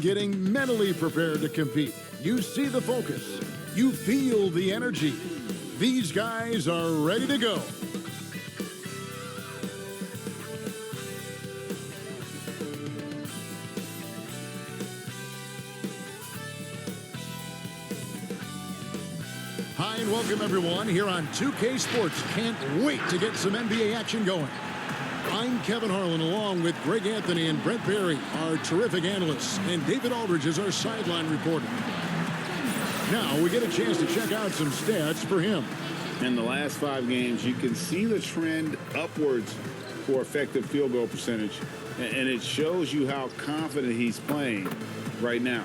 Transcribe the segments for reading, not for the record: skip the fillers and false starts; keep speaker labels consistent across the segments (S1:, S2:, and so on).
S1: getting mentally prepared to compete. You see the focus. You feel the energy. These guys are ready to go. Hi, and welcome everyone here on 2K Sports. Can't wait to get some NBA action going. I'm Kevin Harlan, along with Greg Anthony and Brent Barry, our terrific analysts, and David Aldridge is our sideline reporter. Now we get a chance to check out some stats for him.
S2: In the last 5 games, you can see the trend upwards for effective field goal percentage, and it shows you how confident he's playing right now.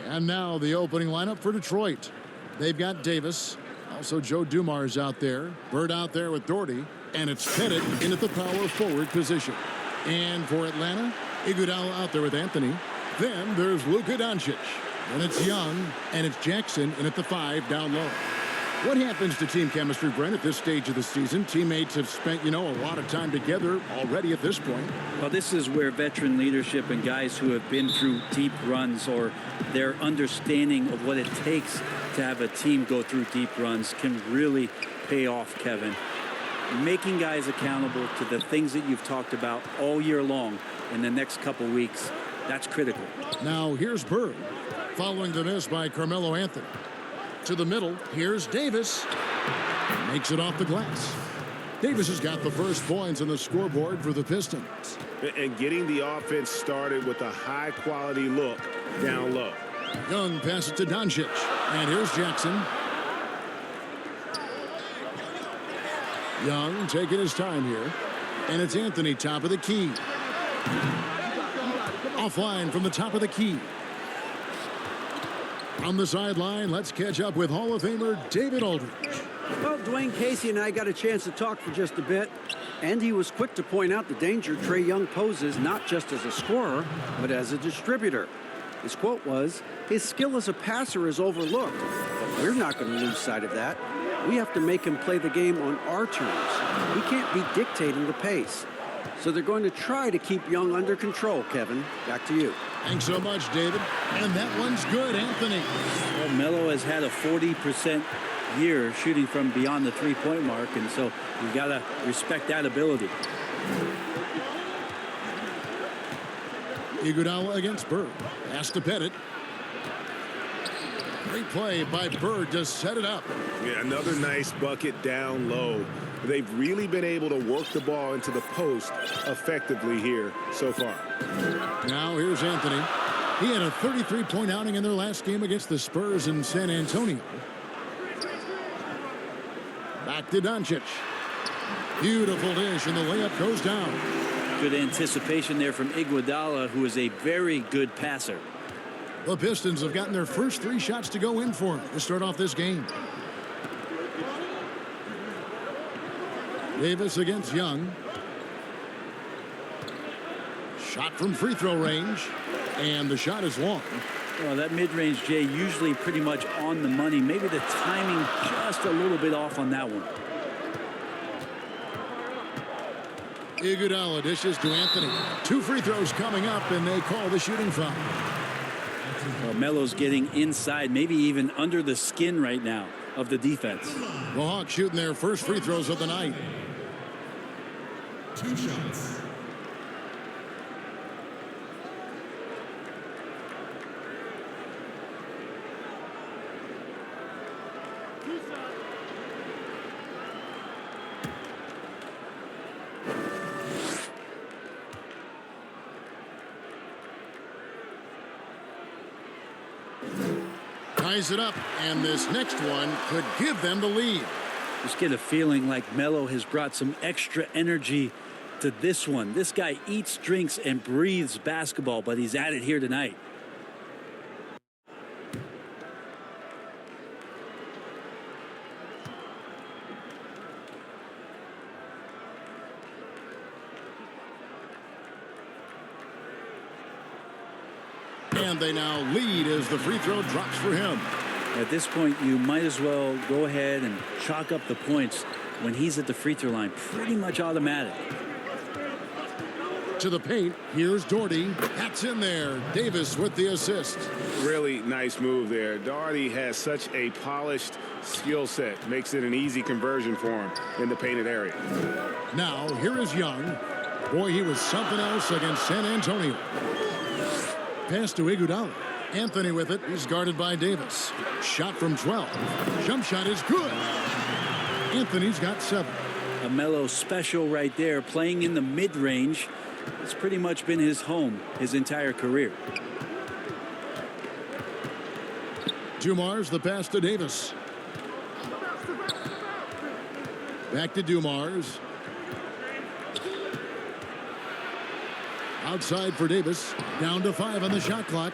S1: And now the opening lineup for Detroit. They've got Davis. Also Joe Dumars out there. Bird out there with Doherty. And it's Pettit in at the power forward position. And for Atlanta, Iguodala out there with Anthony. Then there's Luka Dončić. Then it's Young. And it's Jackson in at the 5 down low. What happens to team chemistry, Brent, at this stage of the season? Teammates have spent, a lot of time together already at this point.
S3: Well, this is where veteran leadership and guys who have been through deep runs or their understanding of what it takes to have a team go through deep runs can really pay off, Kevin. Making guys accountable to the things that you've talked about all year long in the next couple weeks, that's critical.
S1: Now, here's Bird, following the miss by Carmelo Anthony. To the middle, here's Davis. Makes it off the glass. Davis has got the first points on the scoreboard for the Pistons.
S2: And getting the offense started with a high-quality look down low.
S1: Young passes to Doncic. And here's Jackson. Young taking his time here. And it's Anthony, top of the key. Offline from the top of the key. On the sideline, let's catch up with Hall of Famer David Aldridge.
S4: Well, Dwayne Casey and I got a chance to talk for just a bit, and he was quick to point out the danger Trae Young poses not just as a scorer, but as a distributor. His quote was, "His skill as a passer is overlooked, but we're not going to lose sight of that. We have to make him play the game on our terms. We can't be dictating the pace." So they're going to try to keep Young under control, Kevin. Back to you.
S1: Thanks so much, David. And that one's good, Anthony.
S3: Well, Melo has had a 40% year shooting from beyond the three-point mark, and so you've got to respect that ability.
S1: Iguodala against Bird. Pass to Pettit. Great play by Bird to set it up.
S2: Yeah, another nice bucket down low. They've really been able to work the ball into the post effectively here so far.
S1: Now here's Anthony. He had a 33-point outing in their last game against the Spurs in San Antonio. Back to Doncic. Beautiful dish, and the layup goes down.
S3: Good anticipation there from Iguodala, who is a very good passer.
S1: The Pistons have gotten their first 3 shots to go in for him to start off this game. Davis against Young. Shot from free throw range. And the shot is long.
S3: Well, that mid-range, Jay, usually pretty much on the money. Maybe the timing just a little bit off on that one.
S1: Iguodala dishes to Anthony. 2 free throws coming up, and they call the shooting foul.
S3: Well, Melo's getting inside, maybe even under the skin right now of the defense.
S1: The Hawks shooting their first free throws of the night.
S5: 2 shots.
S1: Ties it up, and this next one could give them the lead.
S3: Just get a feeling like Melo has brought some extra energy to this one. This guy eats, drinks, and breathes basketball, but he's at it here tonight.
S1: And they now lead as the free throw drops for him.
S3: At this point, you might as well go ahead and chalk up the points when he's at the free throw line. Pretty much automatic.
S1: to the paint. Here's Doherty. That's in there. Davis with the assist.
S2: Really nice move there. Doherty has such a polished skill set. Makes it an easy conversion for him in the painted area.
S1: Now, here is Young. Boy, he was something else against San Antonio. Pass to Iguodala. Anthony with it. He's guarded by Davis. Shot from 12. Jump shot is good. Anthony's got 7.
S3: A Melo special right there, playing in the mid-range. It's pretty much been his home his entire career.
S1: Dumars the pass to Davis. Back to Dumars. Outside for Davis. Down to 5 on the shot clock.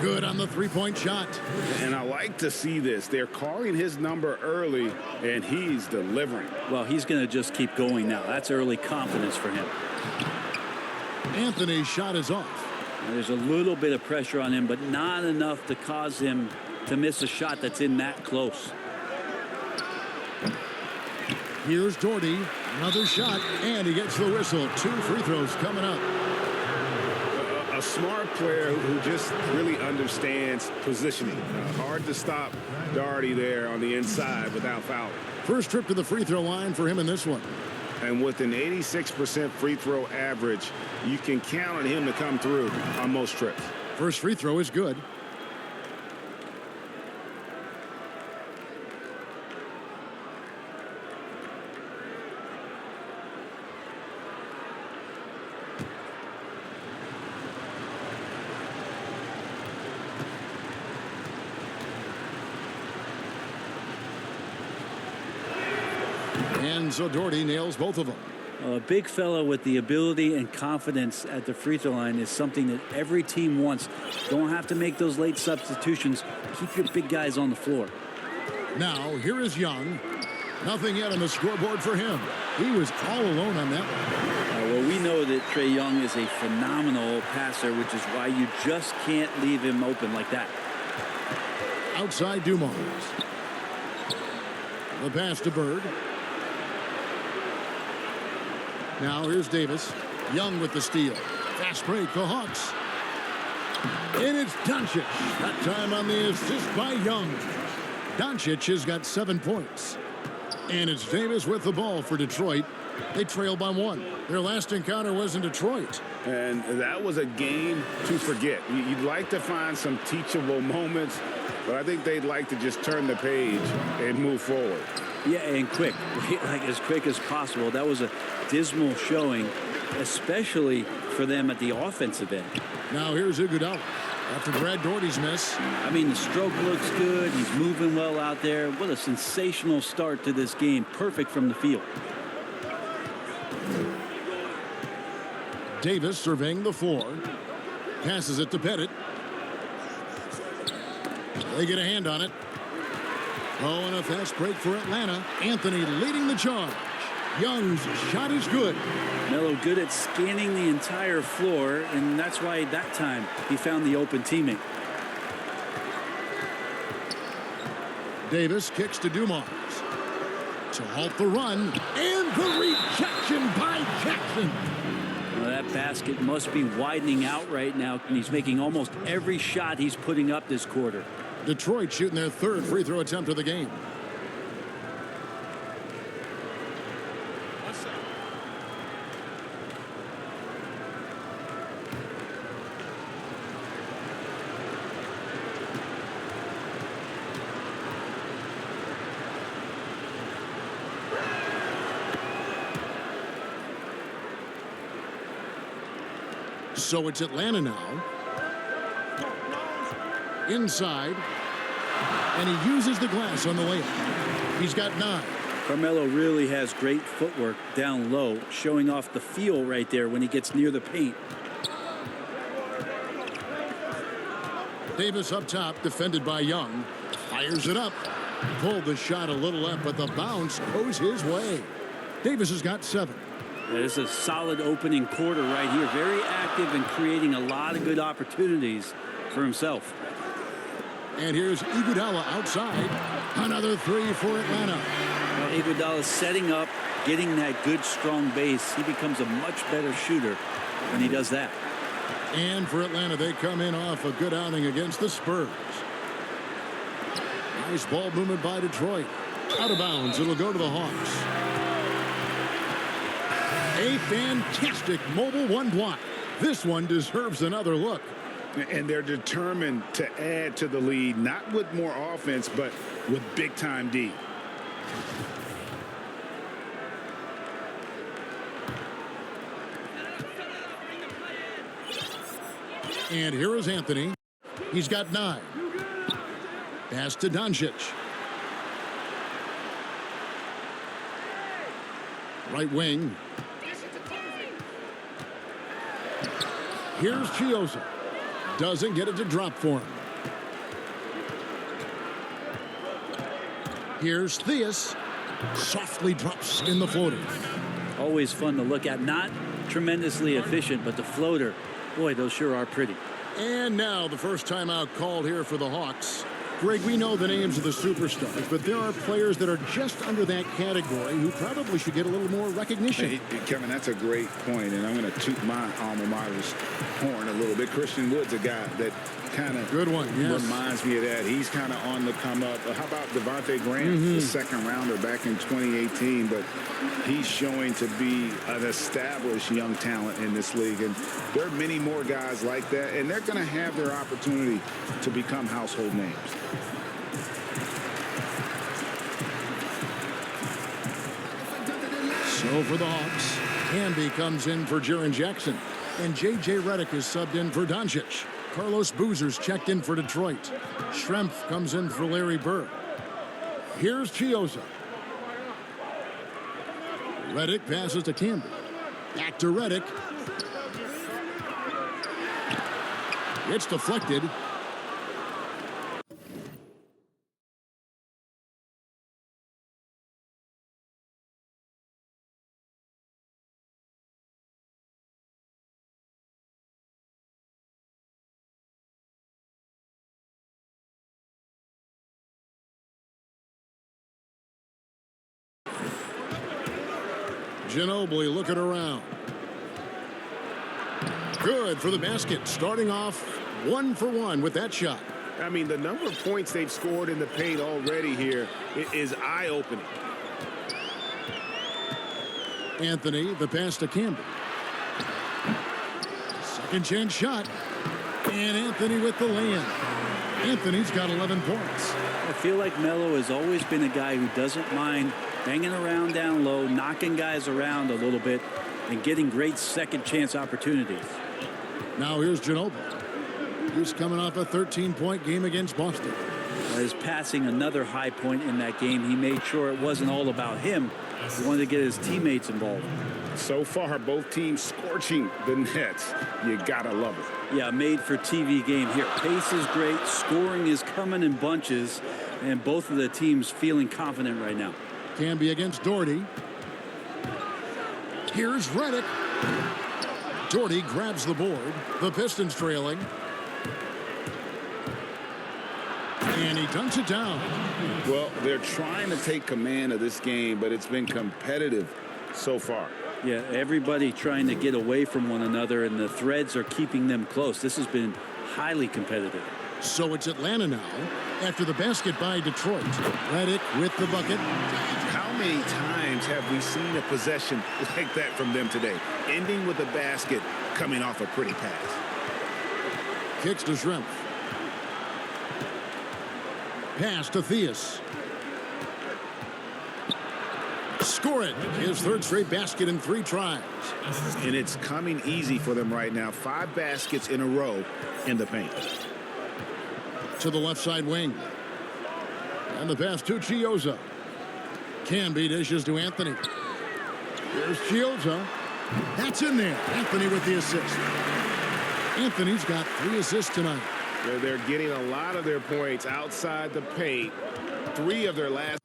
S1: Good on the three-point shot.
S2: And I like to see this. They're calling his number early, and he's delivering.
S3: Well, he's going to just keep going now. That's early confidence for him.
S1: Anthony's shot is off.
S3: There's a little bit of pressure on him, but not enough to cause him to miss a shot that's in that close.
S1: Here's Doherty. Another shot, and he gets the whistle. 2 free throws coming up.
S2: A smart player who just really understands positioning. Hard to stop Doherty there on the inside without fouling.
S1: First trip to the free throw line for him in this one.
S2: And with an 86% free throw average, you can count on him to come through on most trips.
S1: First free throw is good. And so Doherty nails both of them.
S3: A big fellow with the ability and confidence at the free throw line is something that every team wants. Don't have to make those late substitutions. Keep your big guys on the floor.
S1: Now, here is Young. Nothing yet on the scoreboard for him. He was all alone on that one.
S3: Well, we know that Trae Young is a phenomenal passer, which is why you just can't leave him open like that.
S1: Outside Dumars. The pass to Bird. Now here's Davis. Young with the steal. Fast break, the Hawks. And it's Doncic. That time on the assist by Young. Doncic has got 7 points. And it's Davis with the ball for Detroit. They trail by 1. Their last encounter was in Detroit.
S2: And that was a game to forget. You'd like to find some teachable moments, but I think they'd like to just turn the page and move forward.
S3: Yeah, and quick, like as quick as possible. That was a dismal showing, especially for them at the offensive end.
S1: Now here's Iguodala after Brad Doherty's miss.
S3: I mean, the stroke looks good. He's moving well out there. What a sensational start to this game. Perfect from the field.
S1: Davis surveying the floor. Passes it to Pettit. They get a hand on it. Oh, and a fast break for Atlanta. Anthony leading the charge. Young's shot is good.
S3: Melo good at scanning the entire floor, and that's why that time he found the open teammate.
S1: Davis kicks to Dumars to halt the run, and the rejection by Jackson.
S3: Well, that basket must be widening out right now, and he's making almost every shot he's putting up this quarter.
S1: Detroit shooting their 3rd free throw attempt of the game. So it's Atlanta now. Inside. And he uses the glass on the layup. He's got 9.
S3: Carmelo really has great footwork down low, showing off the feel right there when he gets near the paint.
S1: Davis up top, defended by Young. Fires it up. Pulled the shot a little left, but the bounce goes his way. Davis has got 7.
S3: There's a solid opening quarter right here. Very active and creating a lot of good opportunities for himself.
S1: And here's Iguodala outside. Another 3 for Atlanta.
S3: Well, Iguodala setting up, getting that good strong base. He becomes a much better shooter when he does that.
S1: And for Atlanta, they come in off a good outing against the Spurs. Nice ball movement by Detroit. Out of bounds. It'll go to the Hawks. A fantastic mobile one block. This one deserves another look.
S2: And they're determined to add to the lead, not with more offense, but with big-time D.
S1: And here is Anthony. He's got 9. Pass to Doncic. Right wing. Here's Chioza. Doesn't get it to drop for him. Here's Theus. Softly drops in the floater.
S3: Always fun to look at. Not tremendously efficient, but the floater, boy, those sure are pretty.
S1: And now the first timeout called here for the Hawks. Greg, we know the names of the superstars, but there are players that are just under that category who probably should get a little more recognition.
S2: Hey, Kevin, that's a great point, and I'm going to toot my alma mater's horn a little bit. Christian Wood's a guy that kind of
S1: good one, yes,
S2: reminds me of that. He's kind of on the come up. How about Devontae Graham, the second rounder back in 2018? But he's showing to be an established young talent in this league, and there are many more guys like that, and they're going to have their opportunity to become household names.
S1: So for the Hawks, Camby comes in for Jaren Jackson, and J.J. Redick is subbed in for Doncic. Carlos Boozer's checked in for Detroit. Schrempf comes in for Larry Bird. Here's Chioza. Redick passes to Camby. Back to Redick. It's deflected. Ginobili looking around. Good for the basket. Starting off 1 for 1 with that shot.
S5: I mean, the number of points they've scored in the paint already here is eye-opening.
S1: Anthony, the pass to Campbell. Second chance shot. And Anthony with the lay-in. Anthony's got 11 points.
S3: I feel like Melo has always been a guy who doesn't mind hanging around down low, knocking guys around a little bit, and getting great second chance opportunities.
S1: Now here's Ginobili. He's coming off a 13-point game against Boston.
S3: His passing, another high point in that game. He made sure it wasn't all about him. He wanted to get his teammates involved.
S2: So far, both teams scorching the Nets. You gotta love it.
S3: Yeah, made for TV game here. Pace is great. Scoring is coming in bunches. And both of the teams feeling confident right now.
S1: Camby against Doherty. Here's Redick. Doherty grabs the board. The Pistons trailing. And he dunks it down.
S2: Well, they're trying to take command of this game, but it's been competitive so far.
S3: Yeah, everybody trying to get away from one another, and the threads are keeping them close. This has been highly competitive.
S1: So it's Atlanta now after the basket by Detroit. Redick with the bucket.
S2: How many times have we seen a possession like that from them today? Ending with a basket, coming off a pretty pass.
S1: Kicks to Schrempf. Pass to Theus. Score it. His third straight basket in 3 tries.
S2: And it's coming easy for them right now. 5 baskets in a row in the paint.
S1: To the left side wing. And the pass to Chioza. Camby dishes to Anthony. Here's Chioza. That's in there. Anthony with the assist. Anthony's got 3 assists tonight.
S5: They're getting a lot of their points outside the paint. 3 of their last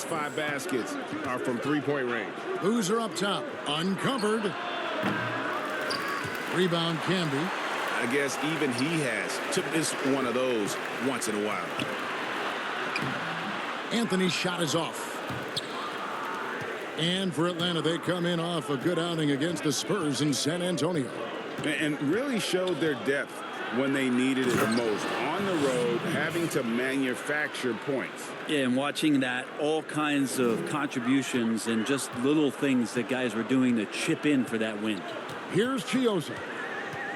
S5: 5 baskets are from three-point range.
S1: Boozer up top, uncovered. Rebound Camby.
S2: I guess even he has to miss one of those once in a while.
S1: Anthony's shot is off. And for Atlanta, they come in off a good outing against the Spurs in San Antonio.
S2: And really showed their depth when they needed it the most. On the road, having to manufacture points.
S3: Yeah, and watching that, all kinds of contributions and just little things that guys were doing to chip in for that win.
S1: Here's Chioza,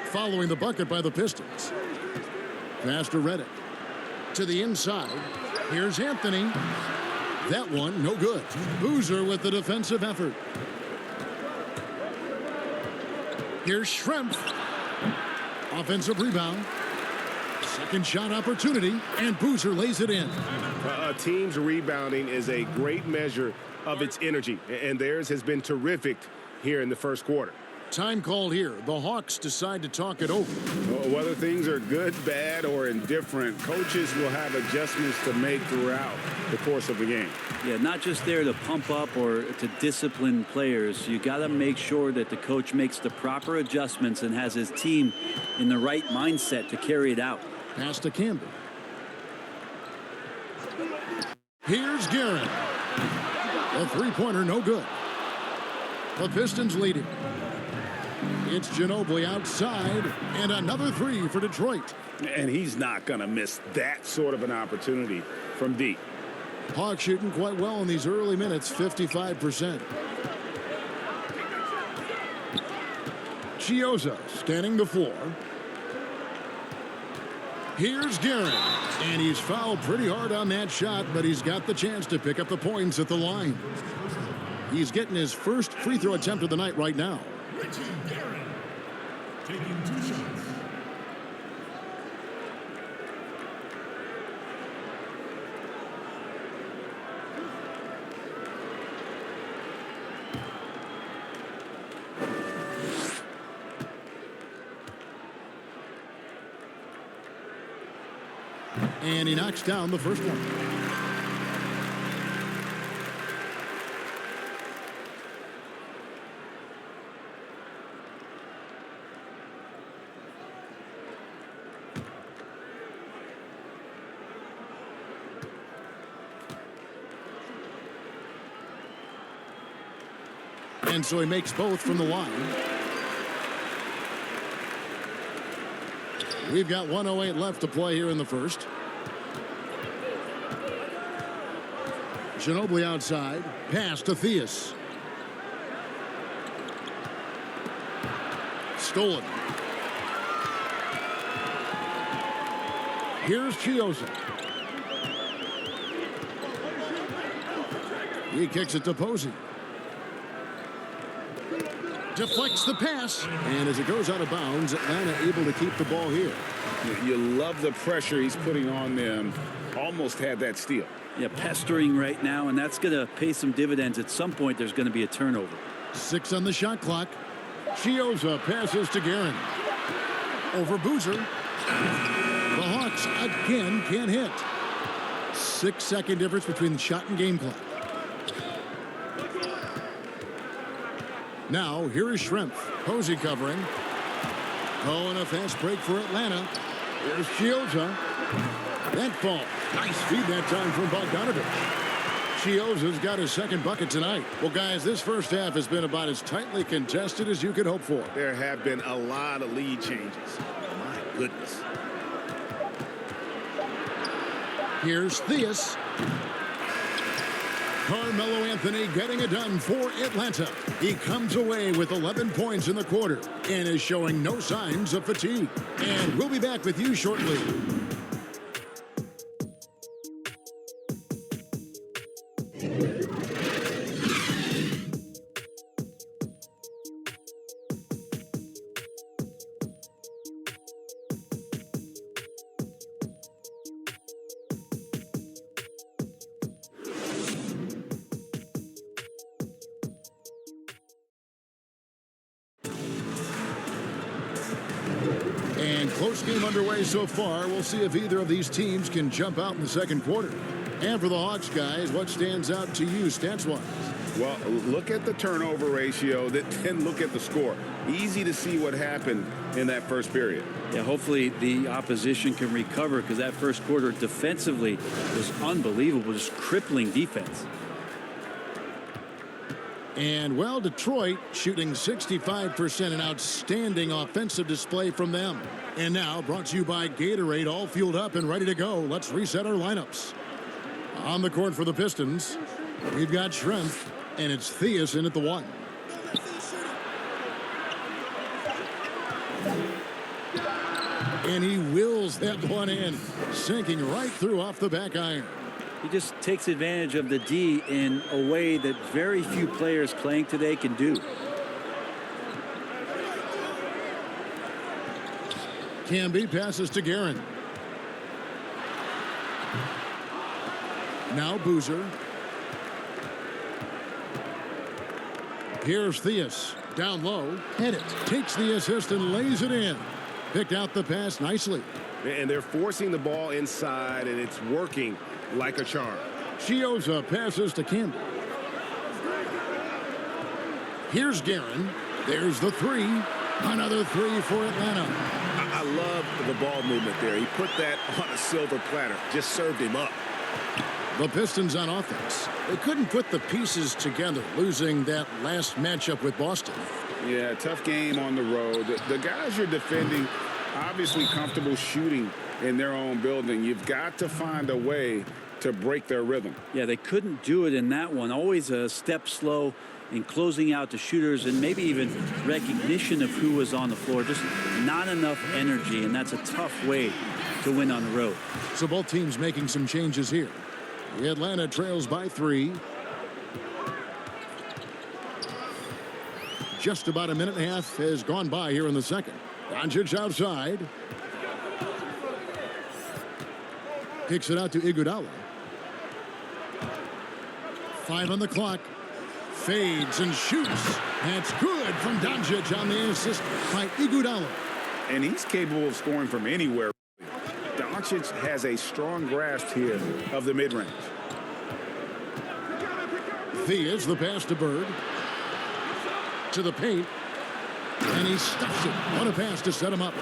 S1: following the bucket by the Pistons. Pass to Redick. To the inside. Here's Anthony. That one, no good. Boozer with the defensive effort. Here's Schrempf. Offensive rebound. Second shot opportunity, and Boozer lays it in.
S5: A team's rebounding is a great measure of its energy, and theirs has been terrific here in the first quarter.
S1: Time called here. The Hawks decide to talk it over.
S2: Whether things are good, bad, or indifferent, coaches will have adjustments to make throughout the course of the game.
S3: Yeah, not just there to pump up or to discipline players. You got to make sure that the coach makes the proper adjustments and has his team in the right mindset to carry it out.
S1: Pass to Campbell. Here's Guerin. The three-pointer, no good. The Pistons leading. It's Ginobili outside, and another three for Detroit.
S2: And he's not going to miss that sort of an opportunity from deep.
S1: Hawks shooting quite well in these early minutes, 55%. Chioza scanning the floor. Here's Guerin, and he's fouled pretty hard on that shot, but he's got the chance to pick up the points at the line. He's getting his first free throw attempt of the night right now.
S6: Taking 2 shots.
S1: And he knocks down the first one. And so he makes both from the line. We've got 1:08 left to play here in the first. Ginobili outside. Pass to Theus. Stolen. Here's Chioza. He kicks it to Posey. Deflects the pass, and as it goes out of bounds, Atlanta able to keep the ball here.
S2: You love the pressure he's putting on them. Almost had that steal.
S3: Yeah, pestering right now, and that's going to pay some dividends. At some point, there's going to be a turnover.
S1: 6 on the shot clock. Chioza passes to Guerin. Over Boozer. The Hawks again can't hit. 6-second difference between the shot and game clock. Now, here is Schrempf. Posey covering. Oh, and a fast break for Atlanta. Here's Chioza. That fall. Nice feed that time from Bogdanovich. Chioza's got his second bucket tonight. Well, guys, this first half has been about as tightly contested as you could hope for.
S2: There have been a lot of lead changes. My goodness.
S1: Here's Theus. Carmelo Anthony getting it done for Atlanta. He comes away with 11 points in the quarter and is showing no signs of fatigue. And we'll be back with you shortly. And close game underway so far. We'll see if either of these teams can jump out in the second quarter. And for the Hawks, guys, what stands out to you stats-wise?
S2: Well, look at the turnover ratio, then look at the score. Easy to see what happened in that first period.
S3: Yeah, hopefully the opposition can recover, because that first quarter defensively was unbelievable, just crippling defense.
S1: And, well, Detroit shooting 65%, an outstanding offensive display from them. And now, brought to you by Gatorade, all fueled up and ready to go. Let's reset our lineups. On the court for the Pistons, we've got Schrempf, and it's Theus in at the 1. And he wills that one in, sinking right through off the back iron.
S3: He just takes advantage of the D in a way that very few players playing today can do.
S1: Camby passes to Guerin. Now Boozer. Here's Theus. Down low. Hit it. Takes the assist and lays it in. Picked out the pass nicely.
S5: And they're forcing the ball inside, and it's working like a charm.
S1: Chioza passes to Camby. Here's Guerin. There's the 3. Another 3 for Atlanta.
S5: I love the ball movement there. He put that on a silver platter. Just served him up.
S1: The Pistons on offense. They couldn't put the pieces together, losing that last matchup with Boston.
S2: Yeah, tough game on the road. The guys you're defending, obviously comfortable shooting in their own building. You've got to find a way to break their rhythm.
S3: Yeah, they couldn't do it in that one. Always a step slow in closing out the shooters, and maybe even recognition of who was on the floor. Just not enough energy, and that's a tough way to win on the road.
S1: So both teams making some changes here. Atlanta trails by 3. Just about a minute and a half has gone by here in the second. Doncic outside. Kicks it out to Iguodala. 5 on the clock. Fades and shoots. That's good from Doncic on the assist by Iguodala.
S2: And he's capable of scoring from anywhere. Doncic has a strong grasp here of the mid-range.
S1: Theus, the pass to Bird. To the paint. And he stuffs it. What a pass to set him up.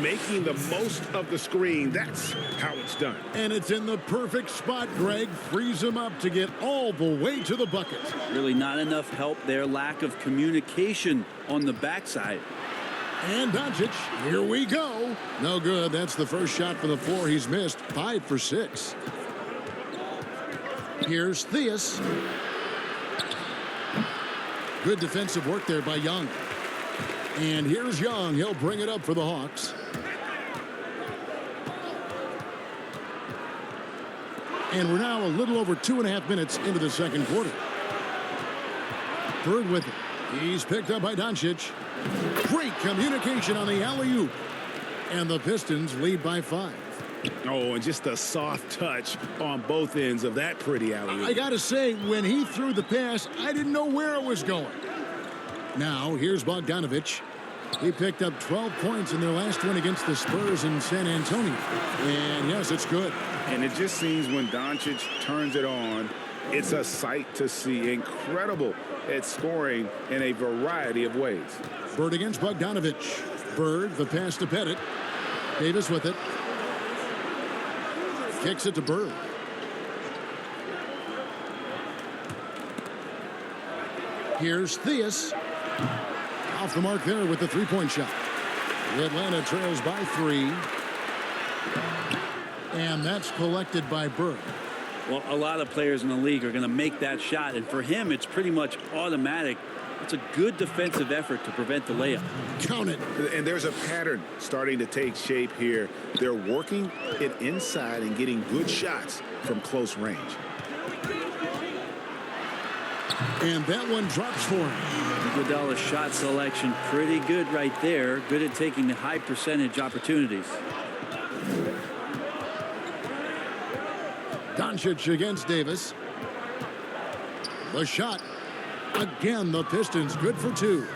S5: Making the most of the screen. That's how it's done.
S1: And it's in the perfect spot, Greg. Frees him up to get all the way to the bucket.
S3: Really not enough help there. Lack of communication on the backside.
S1: And Doncic, here we go. No good. That's the first shot from the floor he's missed. 5 for 6. Here's Theus. Good defensive work there by Young. And here's Young. He'll bring it up for the Hawks. And we're now a little over 2.5 minutes into the second quarter. Bird with it. He's picked up by Doncic. Great communication on the alley-oop. And the Pistons lead by 5.
S5: Oh, and just a soft touch on both ends of that pretty alley-oop.
S1: I got to say, when he threw the pass, I didn't know where it was going. Now, here's Bogdanović. He picked up 12 points in their last win against the Spurs in San Antonio. And, yes, it's good.
S2: And it just seems when Doncic turns it on, it's a sight to see. Incredible at scoring in a variety of ways.
S1: Bird against Bogdanović. Bird, the pass to Pettit. Davis with it. Kicks it to Bird. Here's Theus. Off the mark there with the three-point shot. Atlanta trails by 3. And that's collected by Bird.
S3: Well, a lot of players in the league are going to make that shot, and for him, it's pretty much automatic. It's a good defensive effort to prevent the layup.
S1: Count it.
S2: And there's a pattern starting to take shape here. They're working it inside and getting good shots from close range.
S1: And that one drops for him.
S3: Iguodala's shot selection pretty good right there. Good at taking the high percentage opportunities.
S1: Doncic against Davis. The shot. Again, the Pistons good for 2.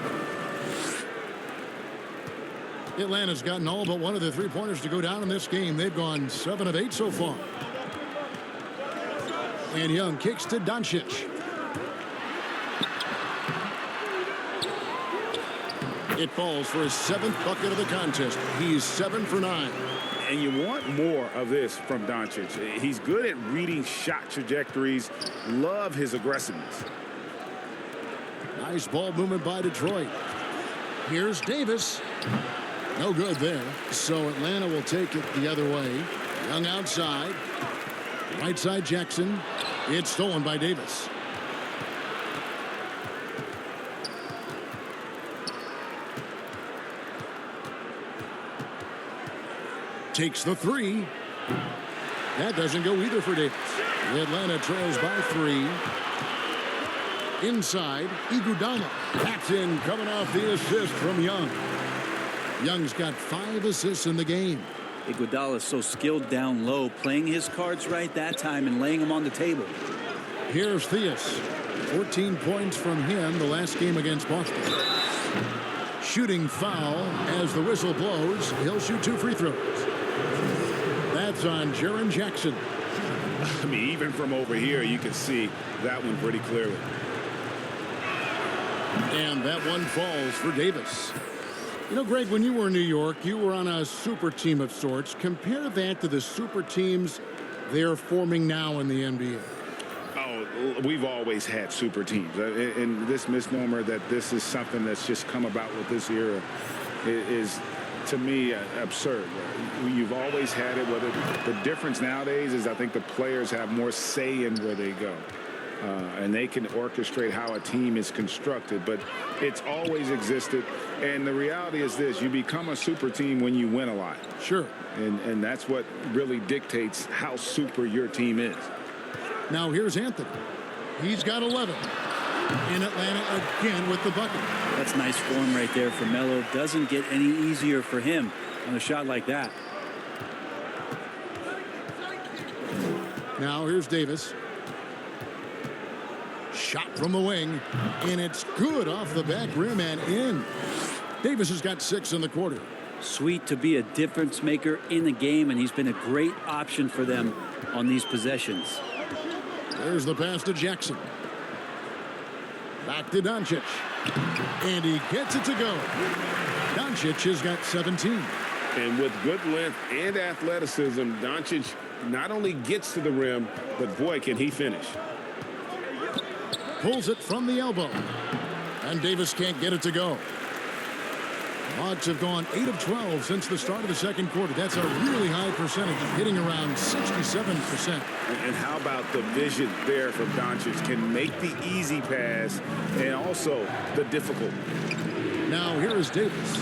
S1: Atlanta's gotten all but one of the three-pointers to go down in this game. They've gone 7 of 8 so far. And Young kicks to Doncic. It falls for his 7th bucket of the contest. He's 7 for 9.
S2: And you want more of this from Doncic. He's good at reading shot trajectories. Love his aggressiveness.
S1: Nice ball movement by Detroit. Here's Davis. No good there. So Atlanta will take it the other way. Young outside. Right side Jackson. It's stolen by Davis. Takes the 3. That doesn't go either for Davis. Atlanta trails by 3. Inside, Iguodala. That's in, coming off the assist from Young. Young's got 5 assists in the game.
S3: Iguodala is so skilled down low, playing his cards right that time and laying them on the table.
S1: Here's Theus. 14 points from him the last game against Boston. Shooting foul as the whistle blows. He'll shoot 2 free throws. That's on Jaren Jackson.
S2: I mean, even from over here, you can see that one pretty clearly.
S1: And that one falls for Davis. You know, Greg, when you were in New York, you were on a super team of sorts. Compare that to the super teams they're forming now in the NBA.
S2: Oh, we've always had super teams. And this misnomer that this is something that's just come about with this era is, to me, absurd. You've always had it. Whether the difference nowadays is I think the players have more say in where they go. And they can orchestrate how a team is constructed, but it's always existed. And the reality is this: you become a super team when you win a lot.
S1: Sure.
S2: And that's what really dictates how super your team is.
S1: Now here's Anthony. He's got 11. In Atlanta again with the bucket.
S3: That's nice form right there for Melo. Doesn't get any easier for him on a shot like that.
S1: Now here's Davis. Shot from the wing, and it's good off the back rim and in. Davis has got 6 in the quarter.
S3: Sweet to be a difference maker in the game, and he's been a great option for them on these possessions.
S1: There's the pass to Jackson. Back to Doncic. And he gets it to go. Doncic has got 17.
S5: And with good length and athleticism, Doncic not only gets to the rim, but boy, can he finish.
S1: Pulls it from the elbow. And Davis can't get it to go. Hawks have gone 8 of 12 since the start of the second quarter. That's a really high percentage, hitting around 67%.
S2: And how about the vision there from Doncic? Can make the easy pass and also the difficult.
S1: Now here is Davis.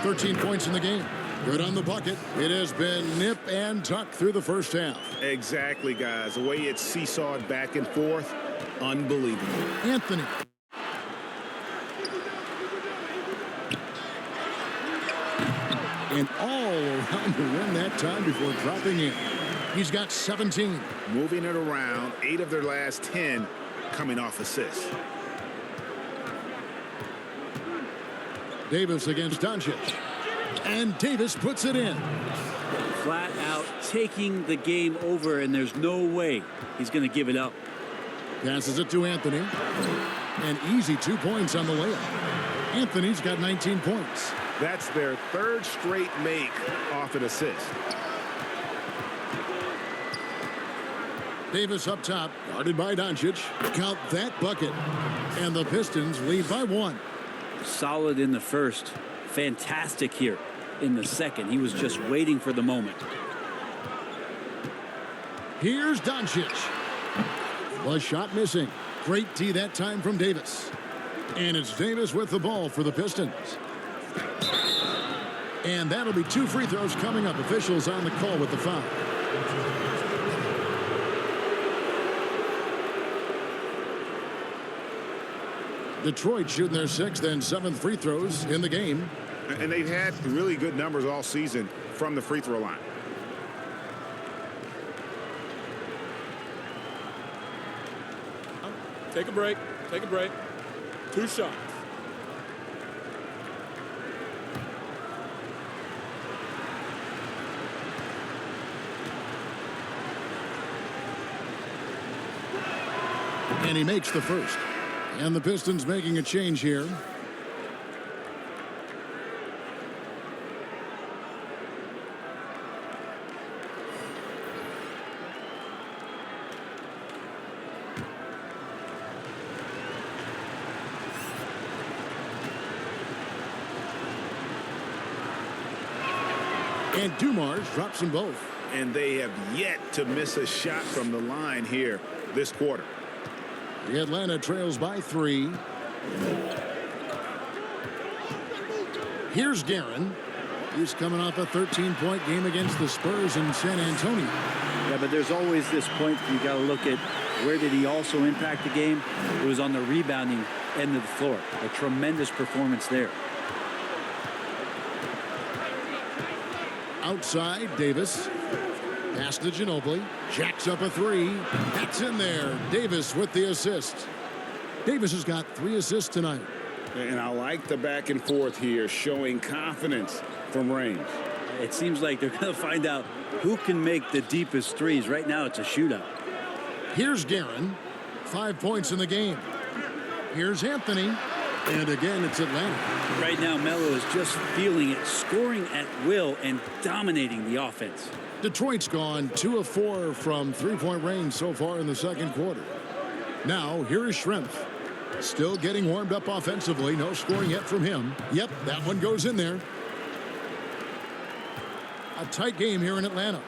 S1: 13 points in the game. Good on the bucket. It has been nip and tuck through the first half.
S2: Exactly, guys. The way it's seesawed back and forth, unbelievable.
S1: Anthony. And all around the rim that time before dropping in. He's got 17.
S2: Moving it around, 8 of their last 10 coming off assists.
S1: Davis against Doncic. And Davis puts it in.
S3: Flat out taking the game over, and there's no way he's going to give it up.
S1: Passes it to Anthony. An easy 2 points on the layup. Anthony's got 19 points.
S5: That's their 3rd straight make off an assist.
S1: Davis up top, guarded by Doncic. Count that bucket. And the Pistons lead by 1.
S3: Solid in the first. Fantastic here in the second. He was just waiting for the moment.
S1: Here's Doncic. The shot missing. Great D that time from Davis. And it's Davis with the ball for the Pistons. And that'll be 2 free throws coming up. Officials on the call with the foul. Detroit shooting their 6th and 7th free throws in the game.
S2: And they've had really good numbers all season from the free throw line.
S6: Take a break. Take a break. 2 shots.
S1: And he makes the first. And the Pistons making a change here. And Dumars drops them both.
S2: And they have yet to miss a shot from the line here this quarter.
S1: The Atlanta trails by 3. Here's Guerin. He's coming off a 13-point game against the Spurs in San Antonio.
S3: Yeah, but there's always this point you got to look at where did he also impact the game? It was on the rebounding end of the floor. A tremendous performance there.
S1: Outside, Davis. Pass to Ginobili. Jacks up a 3. That's in there. Davis with the assist. Davis has got 3 assists tonight.
S2: And I like the back and forth here, showing confidence from range.
S3: It seems like they're going to find out who can make the deepest threes. Right now, it's a shootout.
S1: Here's Guerin. 5 points in the game. Here's Anthony. And again, it's Atlanta.
S3: Right now, Melo is just feeling it, scoring at will and dominating the offense.
S1: Detroit's gone 2 of 4 from 3-point range so far in the second quarter. Now, here is Schrempf. Still getting warmed up offensively. No scoring yet from him. Yep, that one goes in there. A tight game here in Atlanta.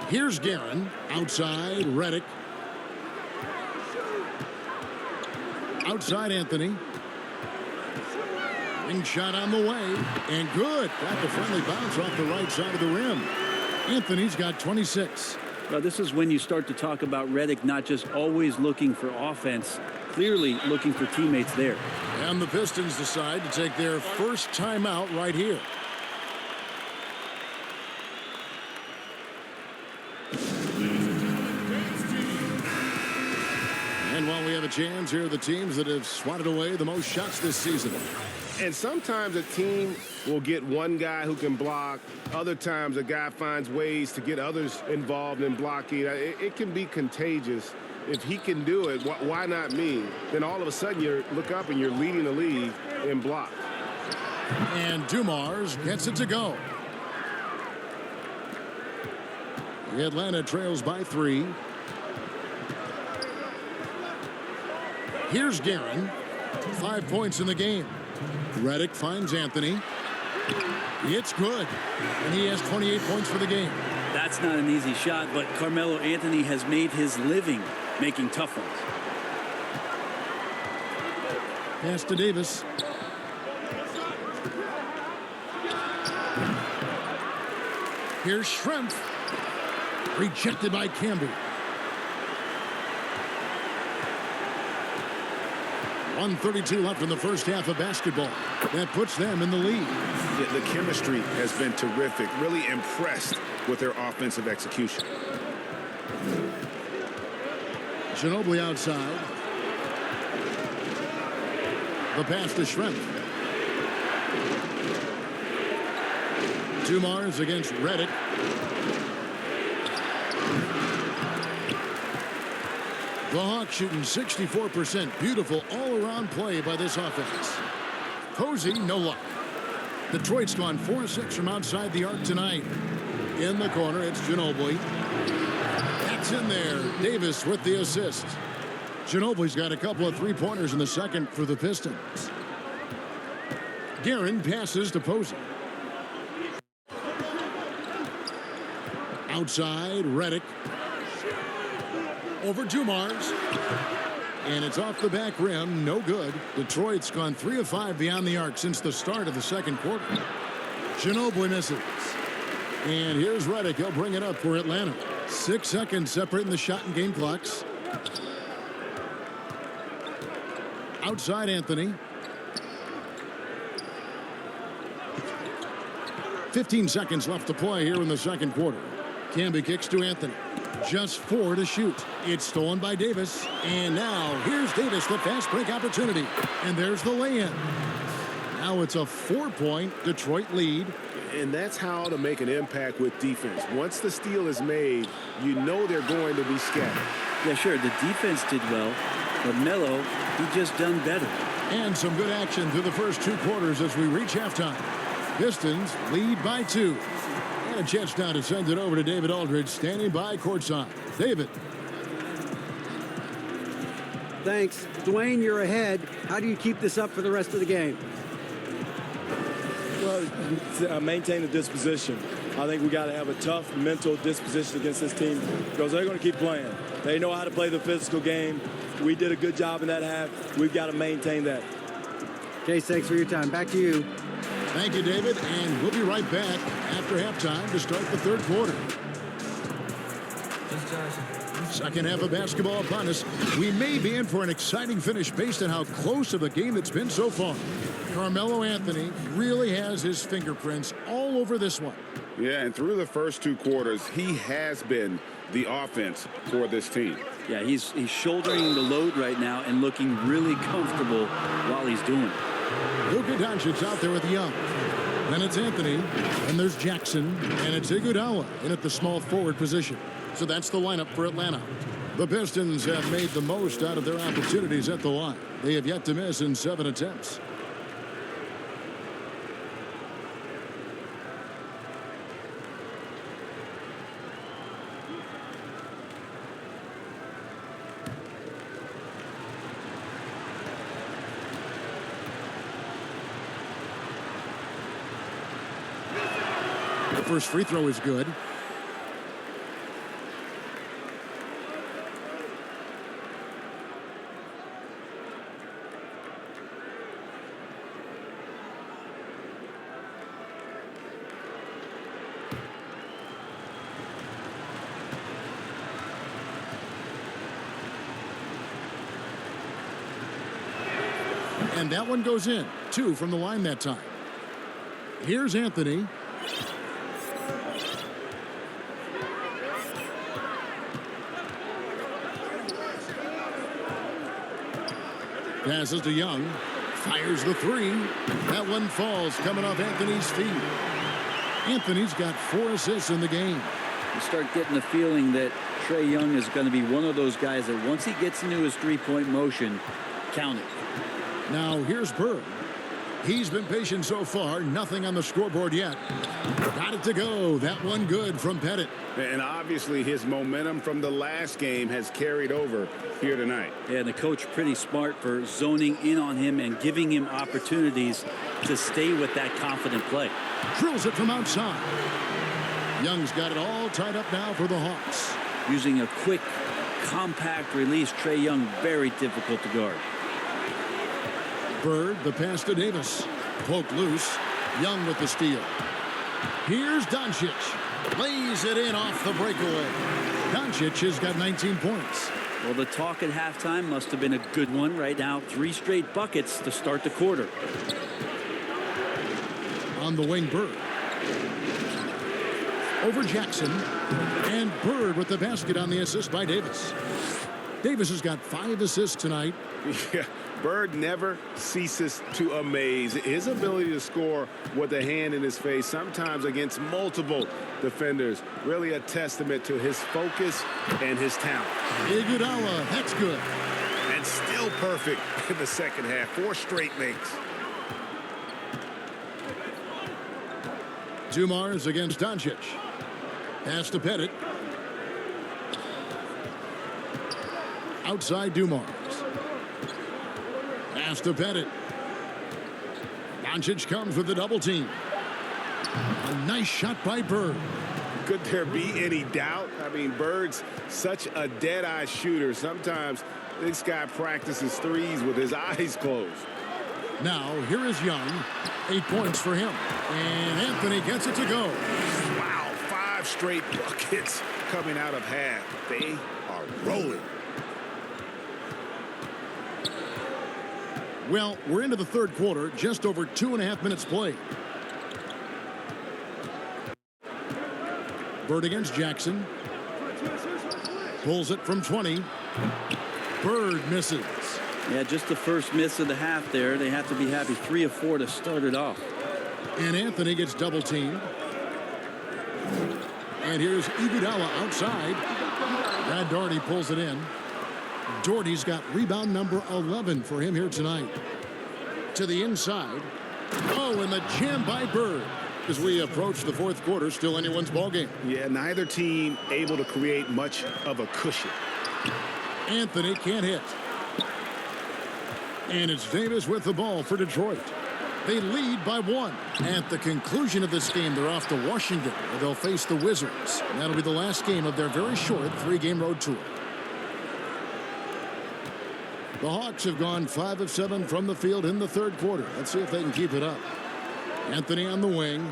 S1: Here's Guerin. Outside, Redick. Outside, Anthony. Ring shot on the way. And good. Got the friendly bounce off the right side of the rim. Anthony's got 26.
S3: Well, this is when you start to talk about Redick not just always looking for offense, clearly looking for teammates there.
S1: And the Pistons decide to take their first timeout right here. And while we have a chance, here are the teams that have swatted away the most shots this season.
S5: And sometimes a team will get one guy who can block. Other times a guy finds ways to get others involved in blocking. It can be contagious. If he can do it, why not me? Then all of a sudden you look up and you're leading the league in block.
S1: And Dumars gets it to go. The Atlanta trails by 3. Here's Guerin. 5 points in the game. Redick finds Anthony. It's good. And he has 28 points for the game.
S3: That's not an easy shot, but Carmelo Anthony has made his living making tough ones.
S1: Pass to Davis. Here's Schrempf. Rejected by Camby. 1:32 left in the first half of basketball. That puts them in the lead.
S2: Yeah, the chemistry has been terrific. Really impressed with their offensive execution.
S1: Ginobili outside. The pass to Schrempf. Dumars against Redick. The Hawks shooting 64%. Beautiful all-around play by this offense. Posey, no luck. Detroit's gone 4-6 from outside the arc tonight. In the corner, it's Ginobili. That's in there. Davis with the assist. Ginobili's got a couple of three-pointers in the second for the Pistons. Guerin passes to Posey. Outside, Redick. Over Dumars. And it's off the back rim. No good. Detroit's gone 3 of 5 beyond the arc since the start of the second quarter. Ginobili misses. And here's Redick. He'll bring it up for Atlanta. 6 seconds separating the shot and game clocks. Outside Anthony. 15 seconds left to play here in the second quarter. Camby kicks to Anthony. Just 4 to shoot. It's stolen by Davis. And now here's Davis, the fast break opportunity. And there's the lay-in. Now it's a 4-point Detroit lead.
S5: And that's how to make an impact with defense. Once the steal is made, you know they're going to be scattered.
S3: Yeah, sure, the defense did well, but Melo, he just done better.
S1: And some good action through the first 2 quarters as we reach halftime. Pistons lead by 2. And a chance now to send it over to David Aldridge, standing by courtside. David.
S4: Thanks. Dwayne, you're ahead. How do you keep this up for the rest of the game?
S7: Well, maintain the disposition. I think we got to have a tough mental disposition against this team because they're going to keep playing. They know how to play the physical game. We did a good job in that half. We've got to maintain that.
S4: Case, thanks for your time. Back to you.
S1: Thank you, David. And we'll be right back after halftime to start the third quarter. Second half of basketball upon us. We may be in for an exciting finish based on how close of a game it's been so far. Carmelo Anthony really has his fingerprints all over this one.
S2: Yeah, and through the first 2 quarters, he has been the offense for this team.
S3: Yeah, he's shouldering the load right now and looking really comfortable while he's doing it.
S1: Luka Dončić out there with Young. Then it's Anthony, and there's Jackson, and it's Iguodala in at the small forward position. So that's the lineup for Atlanta. The Pistons have made the most out of their opportunities at the line. They have yet to miss in 7 attempts. The first free throw is good. And that one goes in. 2 from the line that time. Here's Anthony. Passes to Young. Fires the 3. That one falls coming off Anthony's feet. Anthony's got 4 assists in the game.
S3: You start getting the feeling that Trae Young is going to be one of those guys that once he gets into his three-point motion, count it.
S1: Now here's Bird. He's been patient so far. Nothing on the scoreboard yet. Got it to go. That one good from Pettit.
S2: And obviously his momentum from the last game has carried over here tonight.
S3: Yeah, and the coach pretty smart for zoning in on him and giving him opportunities to stay with that confident play.
S1: Drills it from outside. Young's got it all tied up now for the Hawks.
S3: Using a quick, compact release, Trae Young very difficult to guard.
S1: Bird, the pass to Davis. Poked loose. Young with the steal. Here's Doncic. Lays it in off the breakaway. Doncic has got 19 points.
S3: Well, the talk at halftime must have been a good one. Right now, 3 straight buckets to start the quarter.
S1: On the wing, Bird. Over Jackson. And Bird with the basket on the assist by Davis. Davis has got 5 assists tonight.
S2: Yeah, Bird never ceases to amaze. His ability to score with a hand in his face, sometimes against multiple defenders, really a testament to his focus and his talent.
S1: Iguodala, that's good.
S2: And still perfect in the second half. 4 straight makes.
S1: Dumars against Doncic. Pass to Pettit. Outside Dumars. Pass to Pettit. Doncic comes with the double team. A nice shot by Bird.
S2: Could there be any doubt? I mean, Bird's such a dead-eye shooter. Sometimes this guy practices threes with his eyes closed.
S1: Now, here is Young. 8 points for him. And Anthony gets it to go.
S2: Wow, 5 straight buckets coming out of half. They are rolling.
S1: Well, we're into the third quarter, just over 2.5 minutes played. Bird against Jackson. Pulls it from 20. Bird misses.
S3: Yeah, just the first miss of the half there. They have to be happy. 3 of 4 to start it off.
S1: And Anthony gets double teamed. And here's Iguodala outside. Brad Daugherty pulls it in. Daugherty's got rebound number 11 for him here tonight. To the inside. Oh, and the jam by Bird. As we approach the fourth quarter, still anyone's ballgame.
S2: Yeah, neither team able to create much of a cushion.
S1: Anthony can't hit. And it's Davis with the ball for Detroit. They lead by 1. At the conclusion of this game, they're off to Washington, where they'll face the Wizards. And that'll be the last game of their very short 3-game road tour. The Hawks have gone 5 of 7 from the field in the third quarter. Let's see if they can keep it up. Anthony on the wing.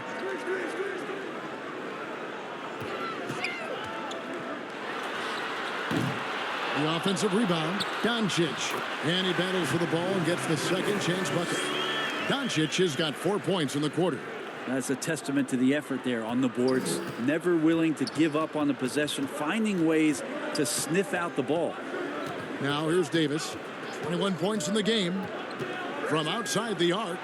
S1: The offensive rebound, Doncic. And he battles for the ball and gets the second chance bucket. Doncic has got 4 points in the quarter.
S3: That's a testament to the effort there on the boards. Never willing to give up on the possession, finding ways to sniff out the ball.
S1: Now here's Davis. 21 points in the game. From outside the arc.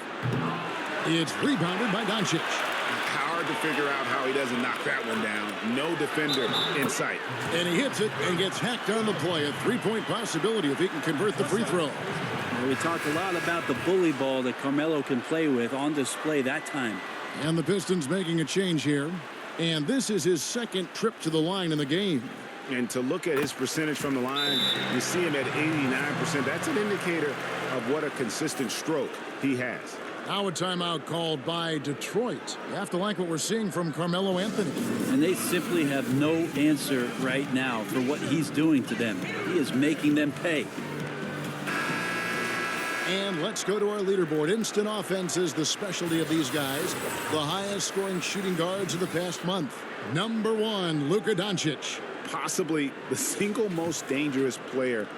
S1: It's rebounded by Doncic.
S2: Hard to figure out how he doesn't knock that one down. No defender in sight.
S1: And he hits it and gets hacked on the play. A 3-point possibility if he can convert the free throw.
S3: Well, we talked a lot about the bully ball that Carmelo can play with on display that time.
S1: And the Pistons making a change here. And this is his second trip to the line in the game.
S2: And to look at his percentage from the line, you see him at 89%. That's an indicator of what a consistent stroke he has.
S1: Now a timeout called by Detroit. You have to like what we're seeing from Carmelo Anthony.
S3: And they simply have no answer right now for what he's doing to them. He is making them pay.
S1: And let's go to our leaderboard. Instant offense is the specialty of these guys. The highest scoring shooting guards of the past month. Number 1, Luka Dončić.
S2: Possibly the single most dangerous player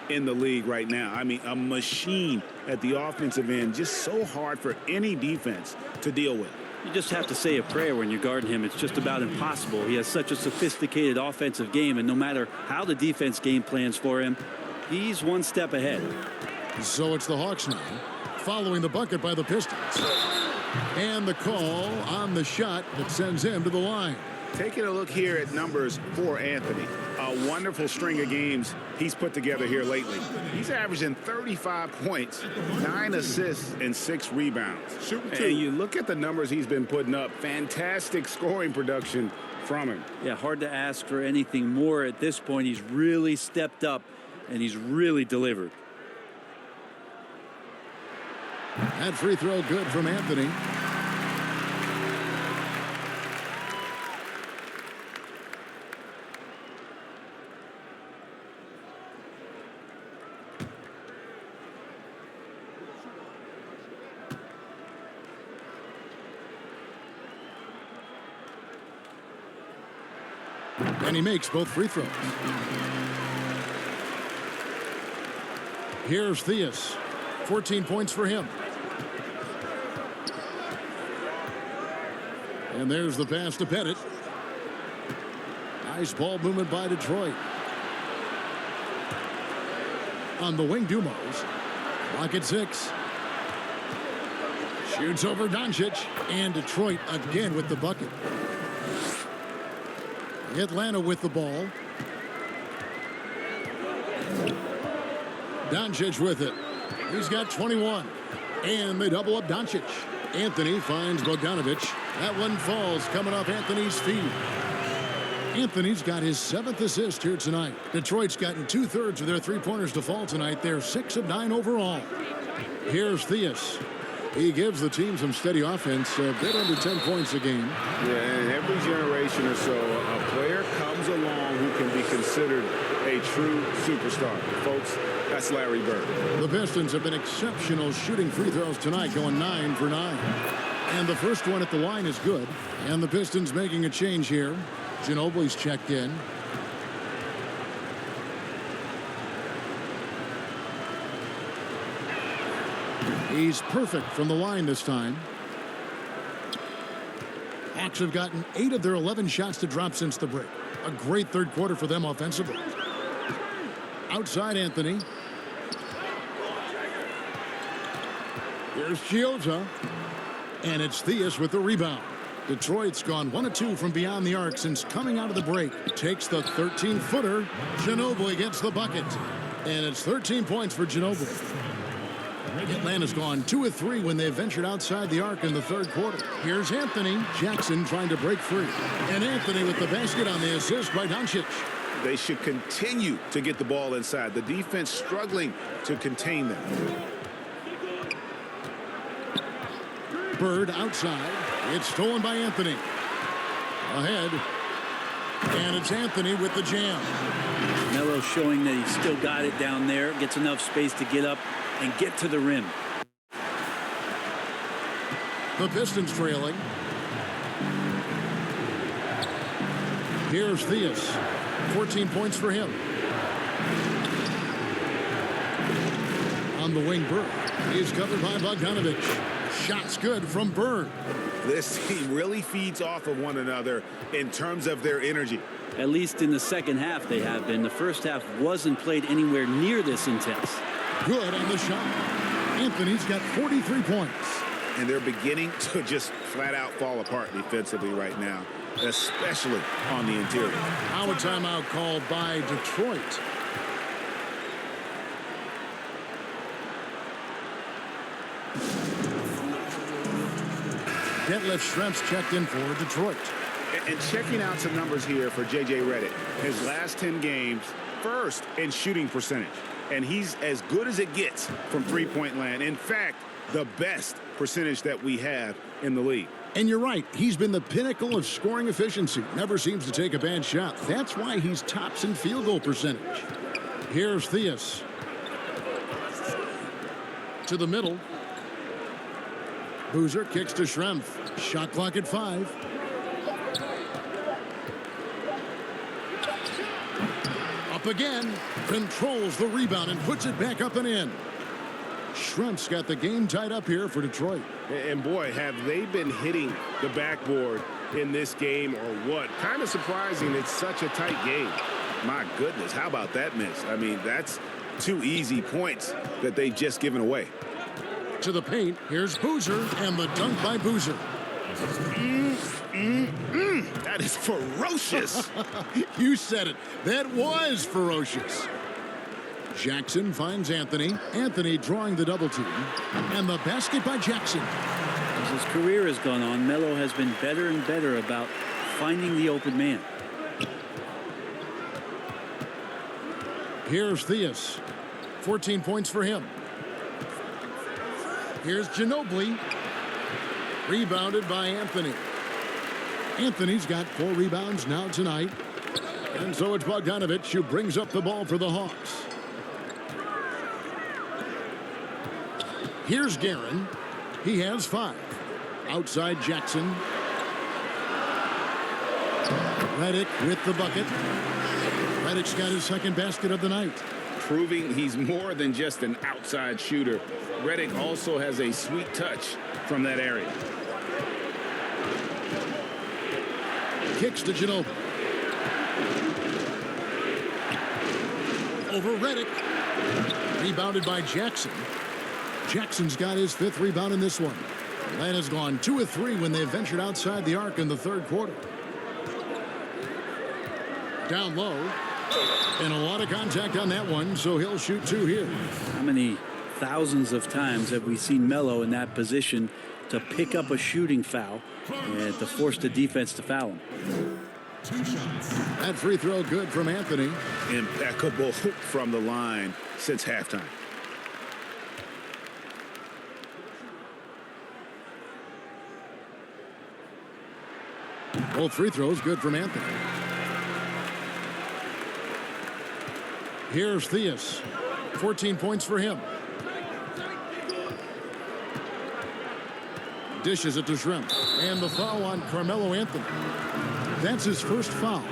S2: in the league right now. I mean, a machine at the offensive end, just so hard for any defense to deal with.
S3: You just have to say a prayer when you're guarding him. It's just about impossible. He has such a sophisticated offensive game, and no matter how the defense game plans for him, he's one step ahead.
S1: So it's the Hawks now, following the bucket by the Pistons. And the call on the shot that sends him to the line.
S2: Taking a look here at numbers for Anthony. A wonderful string of games he's put together here lately. He's averaging 35 points, 9 assists, and 6 rebounds. And you look at the numbers he's been putting up. Fantastic scoring production from him.
S3: Yeah, hard to ask for anything more at this point. He's really stepped up, and he's really delivered.
S1: That free throw good from Anthony. And he makes both free throws. Here's Theus. 14 points for him. And there's the pass to Pettit. Nice ball movement by Detroit. On the wing, Dumars. Clock at 6. Shoots over Doncic. And Detroit again with the bucket. Atlanta with the ball. Doncic with it. He's got 21. And they double up Doncic. Anthony finds Bogdanovic. That one falls coming off Anthony's feet. Anthony's got his 7th assist here tonight. Detroit's gotten 2/3 of their three-pointers to fall tonight. They're 6 of 9 overall. Here's Theus. He gives the team some steady offense, a bit under 10 points a game.
S2: Yeah, and every generation or so, a player comes along who can be considered a true superstar. Folks, that's Larry Bird.
S1: The Pistons have been exceptional shooting free throws tonight, going 9 for 9. And the first one at the line is good. And the Pistons making a change here. Ginobili's checked in. He's perfect from the line this time. Hawks have gotten 8 of their 11 shots to drop since the break. A great third quarter for them offensively. Outside Anthony. Here's Chiozza. And it's Theus with the rebound. Detroit's gone 1 of 2 from beyond the arc since coming out of the break. Takes the 13-footer. Ginobili gets the bucket. And it's 13 points for Ginobili. Atlanta's gone 2 of 3 when they ventured outside the arc in the third quarter. Here's Anthony. Jackson trying to break free. And Anthony with the basket on the assist by Doncic.
S2: They should continue to get the ball inside. The defense struggling to contain them.
S1: Bird outside. It's stolen by Anthony. Ahead. And it's Anthony with the jam.
S3: Melo showing that he's still got it down there. Gets enough space to get up and get to the rim.
S1: The Pistons trailing. Here's Theus. 14 points for him. On the wing, Bird. He's covered by Bogdanović. Shots good from Bird.
S2: This team really feeds off of one another in terms of their energy.
S3: At least in the second half they have been. The first half wasn't played anywhere near this intense.
S1: Good on the shot. Anthony's got 43 points.
S2: And they're beginning to just flat out fall apart defensively right now, especially on the interior.
S1: Now a timeout called by Detroit. Detlef Schrempf's checked in for Detroit.
S2: And checking out some numbers here for J.J. Redick. His last 10 games, first in shooting percentage. And he's as good as it gets from three-point land. In fact, the best percentage that we have in the league.
S1: And you're right. He's been the pinnacle of scoring efficiency. Never seems to take a bad shot. That's why he's tops in field goal percentage. Here's Theus. To the middle. Boozer kicks to Schrempf. Shot clock at 5. Up again. Controls the rebound and puts it back up and in. Schrempf's got the game tied up here for Detroit.
S5: And boy, have they been hitting the backboard in this game or what? Kind of surprising it's such a tight game.
S2: My goodness, how about that miss? I mean, that's 2 easy points that they've just given away.
S1: To the paint, here's Boozer, and the dunk by Boozer.
S2: That is ferocious.
S1: You said it. That was ferocious. Jackson finds Anthony. Anthony drawing the double team. And the basket by Jackson.
S3: As his career has gone on, Melo has been better and better about finding the open man.
S1: Here's Theus. 14 points for him. Here's Ginobili. Rebounded by Anthony. Anthony's got 4 rebounds now tonight. And so it's Bogdanović who brings up the ball for the Hawks. Here's Guerin. He has 5. Outside Jackson. Redick with the bucket. Redick's got his second basket of the night.
S2: Proving he's more than just an outside shooter. Redick also has a sweet touch from that area.
S1: Kicks to Ginobili. Over Redick. Rebounded by Jackson. Jackson's got his 5th rebound in this one. Atlanta's gone 2 of 3 when they ventured outside the arc in the third quarter. Down low. And a lot of contact on that one, so he'll shoot 2 here.
S3: How many thousands of times have we seen Melo in that position to pick up a shooting foul and to force the defense to foul him?
S1: That free throw good from Anthony.
S2: Impeccable from the line since halftime.
S1: Both free throws good from Anthony. Here's Theus. 14 points for him. Dishes it to Schrempf. And the foul on Carmelo Anthony. That's his first foul.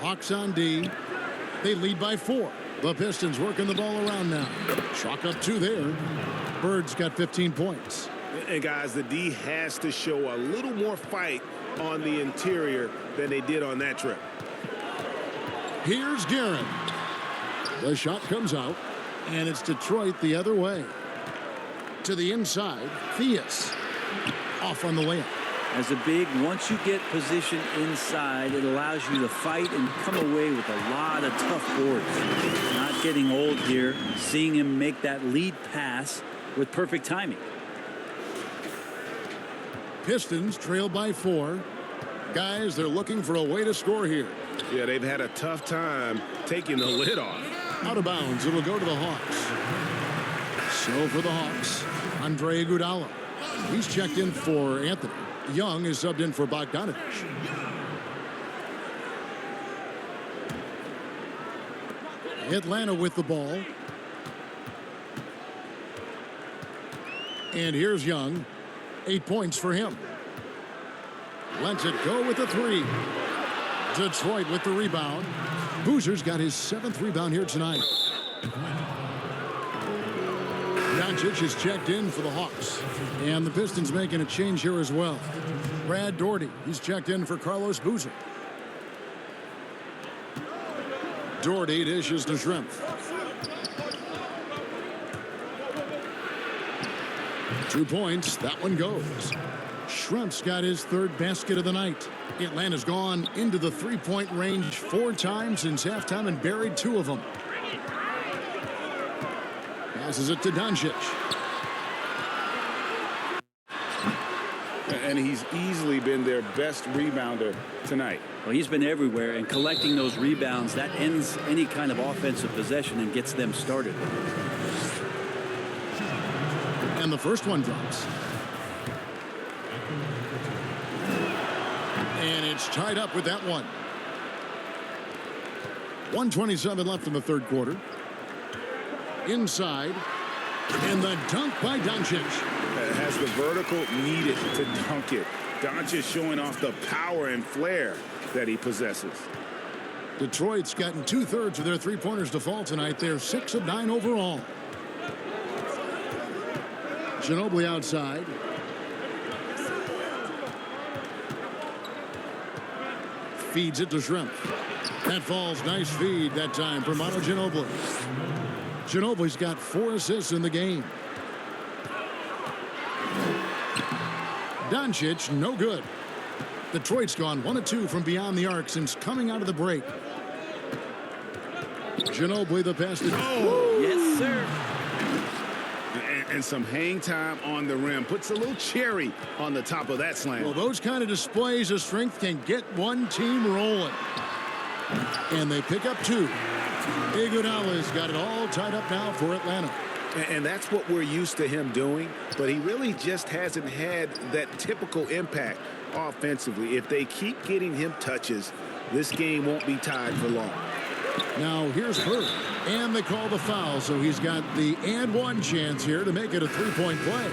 S1: Hawks on D. They lead by 4. The Pistons working the ball around now. Chalk up 2 there. Bird's got 15 points.
S5: And guys, the D has to show a little more fight on the interior than they did on that trip.
S1: Here's Guerin. The shot comes out, and it's Detroit the other way. To the inside, Theus. Off on the layup.
S3: As a big, once you get position inside, it allows you to fight and come away with a lot of tough boards. Not getting old here, seeing him make that lead pass with perfect timing.
S1: Pistons trail by 4. Guys, they're looking for a way to score here.
S5: Yeah, they've had a tough time taking the lid off.
S1: Out of bounds, it'll go to the Hawks. So for the Hawks, Andre Iguodala. He's checked in for Anthony. Young is subbed in for Bogdanovic. Atlanta with the ball. And here's Young. 8 points for him. Lets it go with the 3. Detroit with the rebound. Boozer's got his 7th rebound here tonight. Doncic is checked in for the Hawks. And the Pistons making a change here as well. Brad Daugherty, he's checked in for Carlos Boozer. Daugherty dishes to Shrimp. Two points, that one goes. Shrimp's got his 3rd basket of the night. Atlanta's gone into the 3-point range 4 times since halftime and buried 2 of them. Passes it to Doncic.
S2: And he's easily been their best rebounder tonight.
S3: Well, he's been everywhere, and collecting those rebounds, that ends any kind of offensive possession and gets them started.
S1: And the first one drops. And it's tied up with that one. 1:27 left in the 3rd quarter. Inside. And the dunk by Doncic.
S2: Has the vertical needed to dunk it. Doncic showing off the power and flair that he possesses.
S1: Detroit's gotten 2/3 of their 3-pointers to fall tonight. They're 6 of 9 overall. Ginobili outside. Feeds it to Shrimp. That falls. Nice feed that time for Manu Ginobili. Ginobili's got 4 assists in the game. Doncic, no good. Detroit's gone 1 of 2 from beyond the arc since coming out of the break. Ginobili the pass to...
S3: Oh, yes, sir.
S2: And some hang time on the rim. Puts a little cherry on the top of that slam.
S1: Well, those kind of displays of strength can get one team rolling. And they pick up 2. Iguodala's got it all tied up now for Atlanta.
S2: And that's what we're used to him doing, but he really just hasn't had that typical impact offensively. If they keep getting him touches, this game won't be tied for long.
S1: Now here's Bird, and they call the foul, so he's got the and 1 chance here to make it a 3-point play.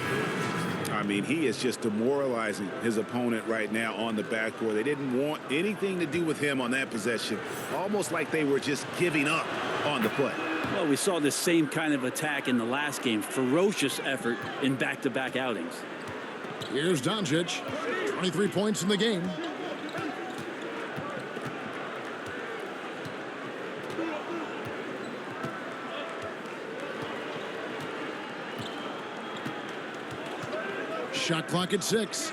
S2: I mean, he is just demoralizing his opponent right now on the backboard. They didn't want anything to do with him on that possession, almost like they were just giving up on the play.
S3: Well, we saw the same kind of attack in the last game. Ferocious effort in back-to-back outings.
S1: Here's Doncic, 23 points in the game. Shot clock at 6.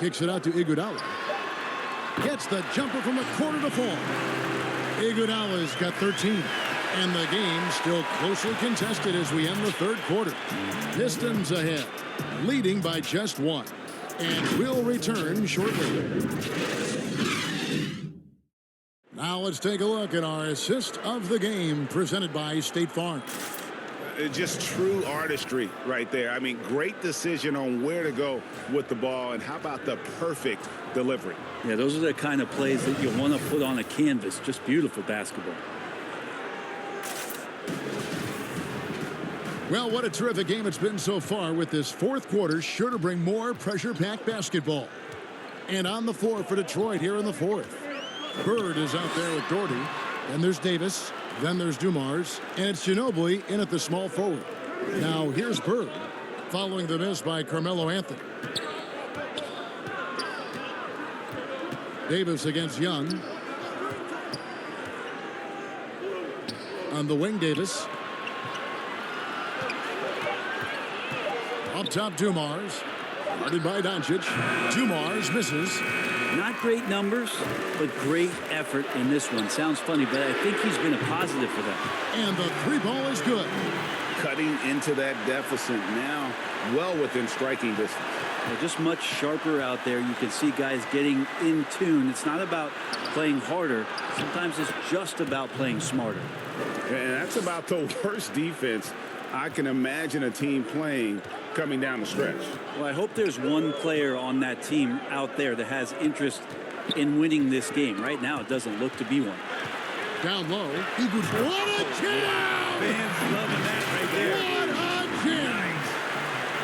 S1: Kicks it out to Iguodala. Gets the jumper from the corner to fall. Iguodala's got 13. And the game still closely contested as we end the 3rd quarter. Pistons ahead, leading by just 1. And we'll return shortly. Now let's take a look at our assist of the game presented by State Farm.
S2: Just true artistry right there. I mean, great decision on where to go with the ball, and how about the perfect delivery?
S3: Yeah, those are the kind of plays that you want to put on a canvas. Just beautiful basketball.
S1: Well, what a terrific game it's been so far, with this 4th quarter sure to bring more pressure-packed basketball. And on the floor for Detroit here in the 4th. Bird is out there with Daugherty. Then there's Davis. Then there's Dumars. And it's Ginobili in at the small forward. Now here's Bird, following the miss by Carmelo Anthony. Davis against Young. On the wing, Davis. Up top, Dumars. Guarded by Doncic. Dumars misses.
S3: Not great numbers, but great effort in this one. Sounds funny, but I think he's been a positive for them.
S1: And the three ball is good.
S2: Cutting into that deficit now, well within striking distance.
S3: They're just much sharper out there. You can see guys getting in tune. It's not about playing harder. Sometimes it's just about playing smarter.
S2: And that's about the worst defense I can imagine a team playing coming down the stretch.
S3: Well, I hope there's one player on that team out there that has interest in winning this game. Right now, it doesn't look to be one.
S1: Down low. What a jam!
S3: Fans loving that right there.
S1: What a jam!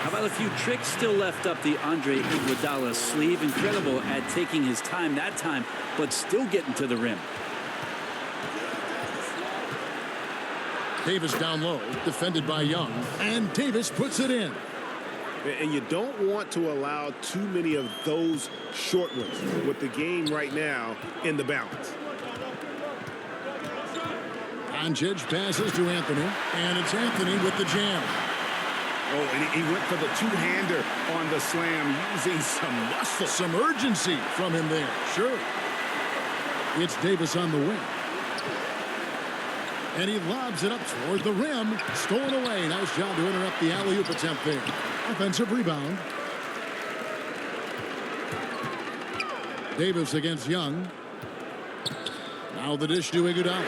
S3: How about a few tricks still left up the Andre Iguodala's sleeve? Incredible at taking his time that time, but still getting to the rim.
S1: Davis down low, defended by Young, and Davis puts it in.
S5: And you don't want to allow too many of those short ones with the game right now in the balance.
S1: Doncic passes to Anthony, and it's Anthony with the jam.
S2: Oh, and he went for the two-hander on the slam, using some muscle.
S1: Some urgency from him there, sure. It's Davis on the wing. And he lobs it up toward the rim. Stolen away. Nice job to interrupt the alley-oop attempt there. Offensive rebound. Davis against Young. Now the dish to Iguodala.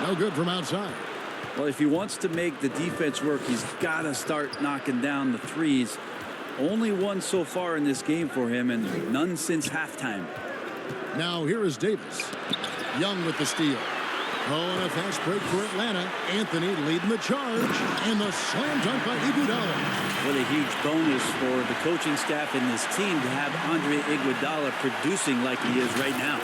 S1: No good from outside.
S3: Well, if he wants to make the defense work, he's got to start knocking down the threes. Only one so far in this game for him, and none since halftime.
S1: Now here is Davis. Young with the steal. Oh, and a fast break for Atlanta. Anthony leading the charge. And the slam dunk by Iguodala.
S3: What a huge bonus for the coaching staff and this team to have Andre Iguodala producing like he is right now.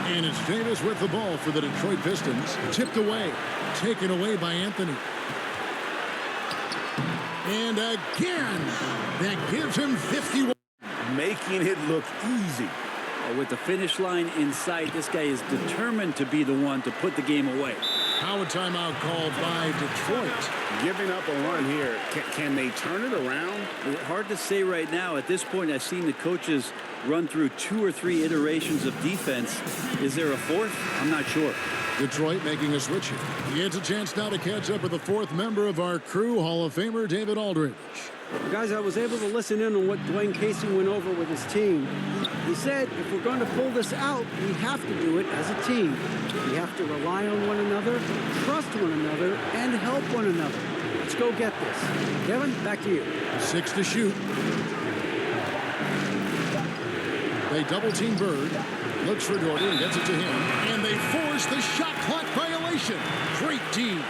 S1: And it's Davis with the ball for the Detroit Pistons. Tipped away. Taken away by Anthony. And again, that gives him 51.
S2: Making it look easy.
S3: With the finish line in sight, this guy is determined to be the one to put the game away.
S1: Now a timeout called by Detroit.
S2: Giving up a run here. Can they turn it around?
S3: Hard to say right now. At this point, I've seen the coaches run through 2 or 3 iterations of defense. Is there a fourth? I'm not sure.
S1: Detroit making a switch here. He gets a chance now to catch up with the fourth member of our crew, Hall of Famer David Aldridge.
S4: Guys, I was able to listen in on what Dwayne Casey went over with his team. He said, if we're going to pull this out, we have to do it as a team. We have to rely on one another, trust one another, and help one another. Let's go get this. Kevin, back to you.
S1: 6 to shoot. They double team Bird. Looks for Doherty and gets it to him. And they force the shot clock violation. Great team.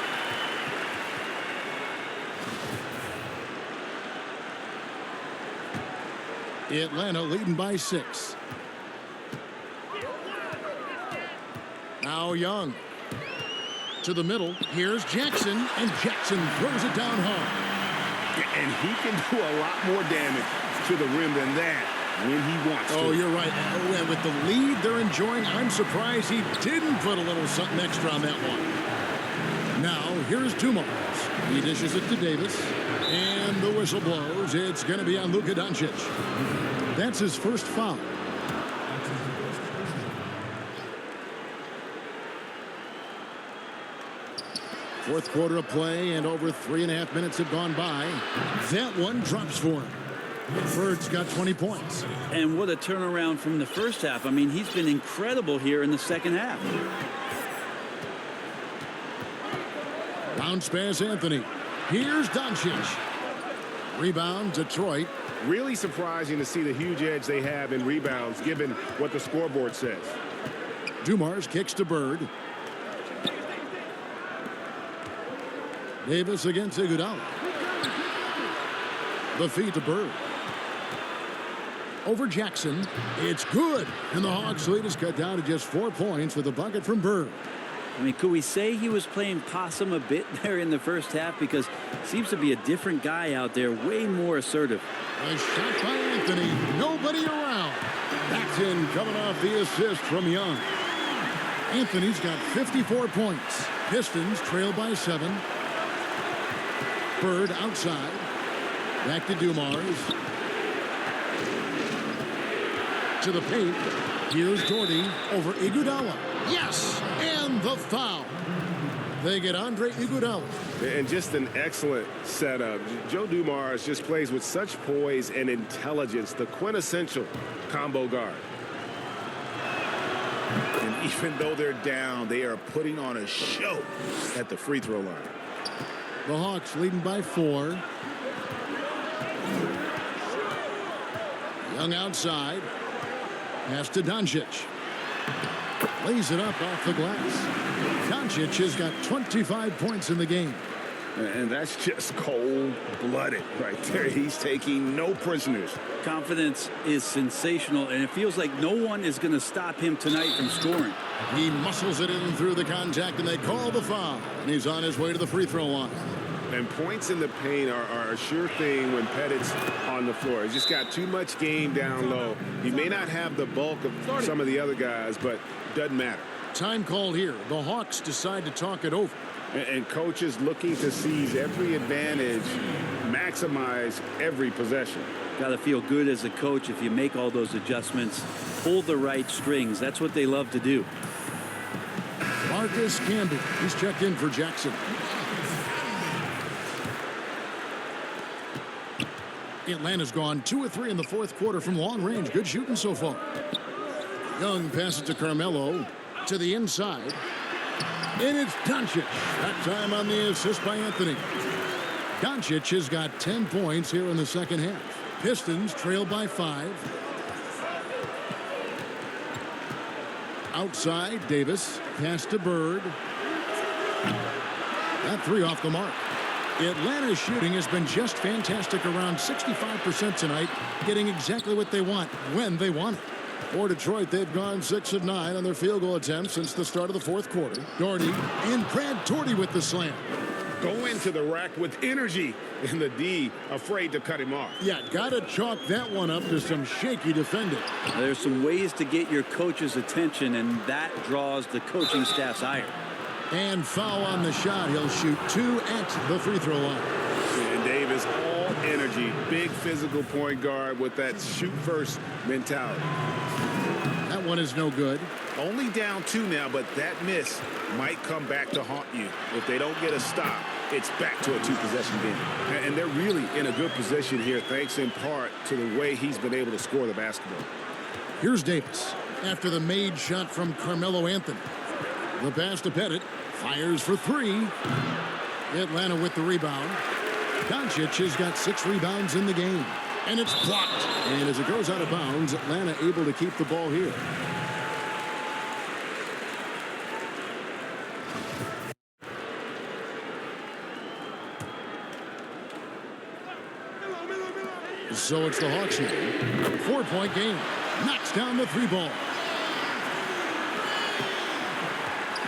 S1: Atlanta leading by 6. Now Young. To the middle. Here's Jackson. And Jackson throws it down hard.
S2: And he can do a lot more damage to the rim than that when he wants to.
S1: Oh, you're right. Oh, and with the lead they're enjoying, I'm surprised he didn't put a little something extra on that one. Now, here's Dumars. He dishes it to Davis. And the whistle blows. It's going to be on Luka Dončić. That's his first foul. Fourth quarter of play, and over 3.5 minutes have gone by. That one drops for him. Bird's got 20 points.
S3: And what a turnaround from the first half. I mean, he's been incredible here in the second half.
S1: Bounce pass, Anthony. Here's Doncic. Rebound, Detroit.
S5: Really surprising to see the huge edge they have in rebounds, given what the scoreboard says.
S1: Dumars kicks to Bird. Davis against Iguodala. The feed to Bird. Over Jackson. It's good. And the Hawks lead is cut down to just 4 points with a bucket from Bird.
S3: I mean, could we say he was playing possum a bit there in the first half? Because seems to be a different guy out there, way more assertive.
S1: A shot by Anthony. Nobody around. Back in coming off the assist from Young. Anthony's got 54 points. Pistons trail by 7. Bird outside. Back to Dumars. To the paint. Here's Doherty over Iguodala. Yes! And the foul. They get Andre Iguodala.
S5: And just an excellent setup. Joe Dumars just plays with such poise and intelligence, the quintessential combo guard.
S2: And even though they're down, they are putting on a show at the free throw line.
S1: The Hawks leading by 4. Young outside. Pass to Doncic. Lays it up off the glass. Doncic has got 25 points in the game.
S2: And that's just cold-blooded right there. He's taking no prisoners.
S3: Confidence is sensational, and it feels like no one is going to stop him tonight from scoring.
S1: He muscles it in through the contact, and they call the foul. And he's on his way to the free throw line.
S5: And points in the paint are a sure thing when Pettit's on the floor. He's just got too much game down low. He may not have the bulk of some of the other guys, but doesn't matter.
S1: Time called here. The Hawks decide to talk it over.
S5: And coaches looking to seize every advantage, maximize every possession.
S3: Got to feel good as a coach if you make all those adjustments, pull the right strings. That's what they love to do.
S1: Marcus Camby. He's checked in for Jackson. Atlanta's gone 2 of 3 in the fourth quarter from long range. Good shooting so far. Young passes to Carmelo to the inside. And it's Doncic. That time on the assist by Anthony. Doncic has got 10 points here in the second half. Pistons trail by 5. Outside, Davis. Pass to Bird. That 3 off the mark. Atlanta's shooting has been just fantastic, around 65% tonight, getting exactly what they want when they want it. For Detroit, they've gone 6 of 9 on their field goal attempts since the start of the fourth quarter. Doherty and Brad Doherty with the slam.
S5: Go into the rack with energy, and the D afraid to cut him off.
S1: Yeah, got to chalk that one up to some shaky defending.
S3: There's some ways to get your coach's attention, and that draws the coaching staff's ire.
S1: And foul on the shot. He'll shoot 2 at the free throw line.
S5: And Davis, all energy, big physical point guard with that shoot-first mentality.
S1: That one is no good.
S2: Only down 2 now, but that miss might come back to haunt you. If they don't get a stop, it's back to a 2-possession game.
S5: And they're really in a good position here, thanks in part to the way he's been able to score the basketball.
S1: Here's Davis after the made shot from Carmelo Anthony. The pass to Pettit. Fires for 3. Atlanta with the rebound. Doncic has got 6 rebounds in the game. And it's blocked. And as it goes out of bounds, Atlanta able to keep the ball here. So it's the Hawks now. 4-point game. Knocks down the 3 ball.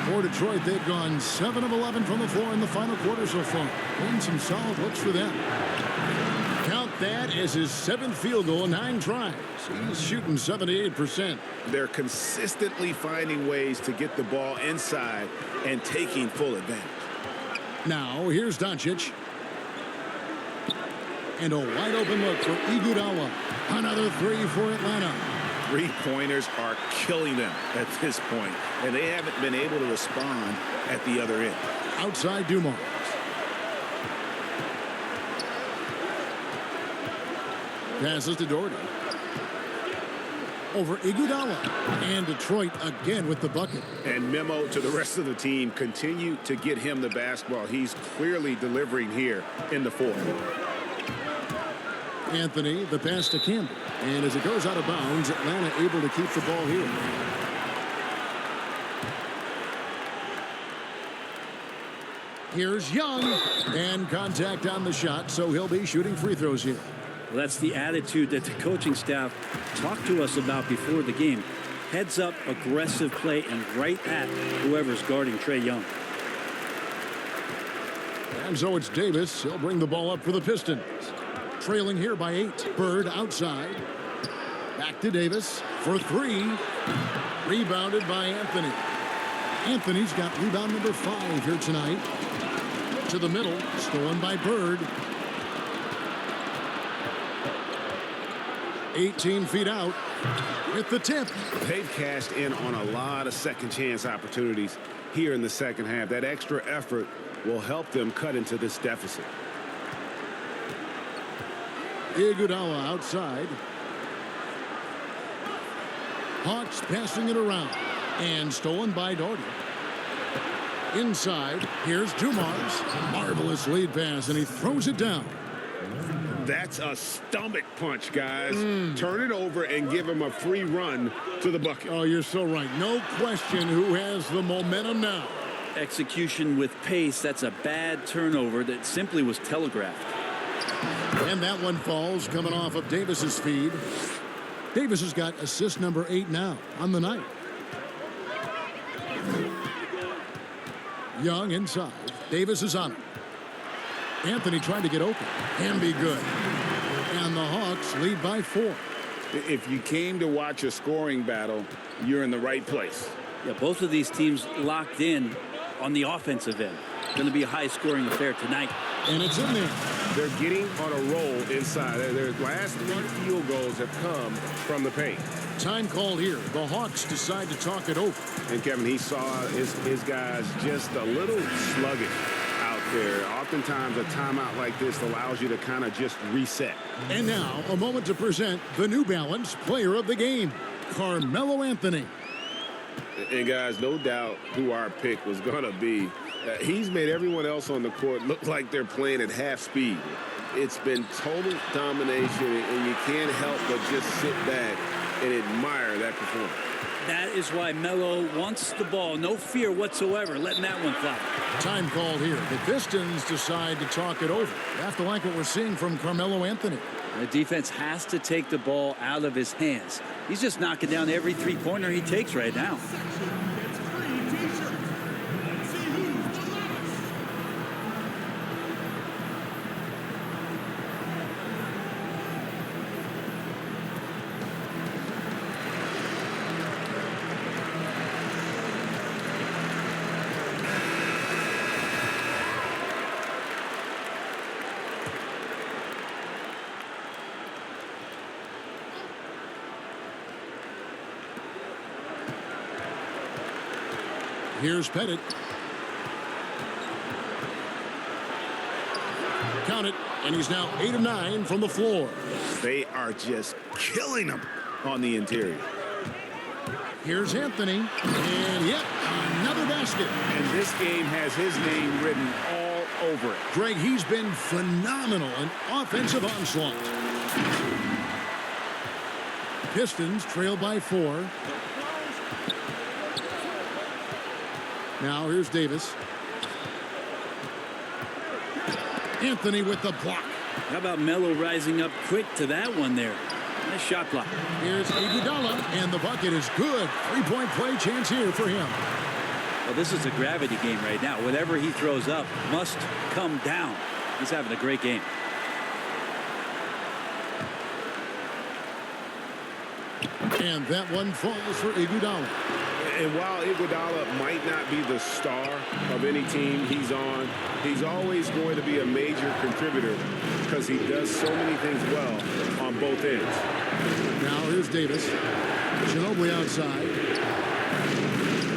S1: For Detroit, they've gone 7 of 11 from the floor in the final quarter so far. And some solid looks for them. Count that as his 7th field goal in 9 tries. He's shooting 78%.
S2: They're consistently finding ways to get the ball inside and taking full advantage.
S1: Now, here's Doncic. And a wide open look for Iguodala. Another 3 for Atlanta.
S2: 3-pointers are killing them at this point, and they haven't been able to respond at the other end.
S1: Outside Dumars. Passes to Doherty. Over Iguodala. And Detroit again with the bucket.
S5: And memo to the rest of the team, continue to get him the basketball. He's clearly delivering here in the fourth.
S1: Anthony, the pass to Campbell. And as it goes out of bounds, Atlanta able to keep the ball here. Here's Young. And contact on the shot, so he'll be shooting free throws here.
S3: Well, that's the attitude that the coaching staff talked to us about before the game. Heads up, aggressive play, and right at whoever's guarding Trae Young.
S1: And so it's Davis. He'll bring the ball up for the Pistons. Trailing here by 8. Bird outside. Back to Davis for three. Rebounded by Anthony. Anthony's got rebound number 5 here tonight. To the middle, stolen by Bird. 18 feet out with the tip.
S5: They've cashed in on a lot of second chance opportunities here in the second half. That extra effort will help them cut into this deficit.
S1: Iguodala outside. Hawks passing it around. And stolen by Doherty. Inside, here's Dumars. Marvelous lead pass, and he throws it down.
S5: That's a stomach punch, guys. Turn it over and give him a free run to the bucket.
S1: Oh, you're so right. No question who has the momentum now.
S3: Execution with pace. That's a bad turnover that simply was telegraphed.
S1: And that one falls coming off of Davis's feed. Davis has got assist number 8 now on the night. Young inside. Davis is on it. Anthony tried to get open. Can be good. And the Hawks lead by 4.
S2: If you came to watch a scoring battle, you're in the right place.
S3: Yeah, both of these teams locked in on the offensive end. Going to be a high-scoring affair tonight.
S1: And it's in there.
S5: They're getting on a roll inside. Their last 3 field goals have come from the paint.
S1: Time called here. The Hawks decide to talk it over.
S5: And Kevin, he saw his guys just a little sluggish out there. Oftentimes a timeout like this allows you to kind of just reset.
S1: And now a moment to present the New Balance player of the game, Carmelo Anthony.
S5: And guys, no doubt who our pick was going to be. He's made everyone else on the court look like they're playing at half speed. It's been total domination, and you can't help but just sit back and admire that performance.
S3: That is why Melo wants the ball. No fear whatsoever letting that one fly.
S1: Time called here. The Pistons decide to talk it over. You have to like what we're seeing from Carmelo Anthony.
S3: The defense has to take the ball out of his hands. He's just knocking down every three-pointer he takes right now.
S1: Here's Pettit. Count it, and he's now 8 of 9 from the floor.
S5: They are just killing them on the interior.
S1: Here's Anthony, and yet another basket.
S5: And this game has his name written all over it.
S1: Greg, he's been phenomenal in offensive onslaught. Pistons trail by 4. Now here's Davis. Anthony with the block.
S3: How about Melo rising up quick to that one there? Nice shot block.
S1: Here's Iguodala, and the bucket is good. 3-point play chance here for him.
S3: Well, this is a gravity game right now. Whatever he throws up must come down. He's having a great game.
S1: And that one falls for Iguodala.
S5: And while Iguodala might not be the star of any team he's on, he's always going to be a major contributor because he does so many things well on both ends.
S1: Now here's Davis. Ginobili outside.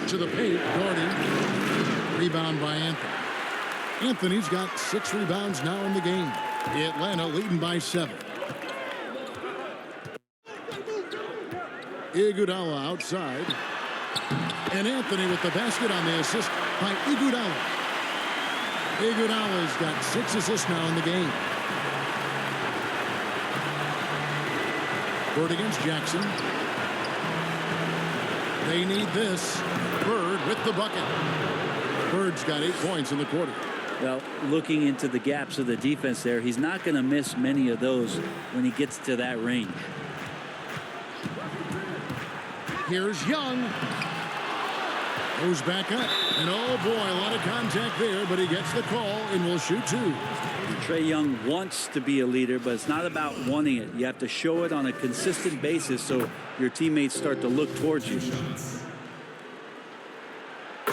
S1: To the paint, Doherty. Rebound by Anthony. Anthony's got 6 rebounds now in the game. Atlanta leading by 7. Iguodala outside. And Anthony with the basket on the assist by Iguodala. Iguodala's got 6 assists now in the game. Bird against Jackson. They need this. Bird with the bucket. Bird's got 8 points in the quarter.
S3: Well, looking into the gaps of the defense there, he's not going to miss many of those when he gets to that range.
S1: Here's Young. Goes back up. And oh boy, a lot of contact there, but he gets the call and will shoot 2.
S3: Trae Young wants to be a leader, but it's not about wanting it. You have to show it on a consistent basis so your teammates start to look towards you.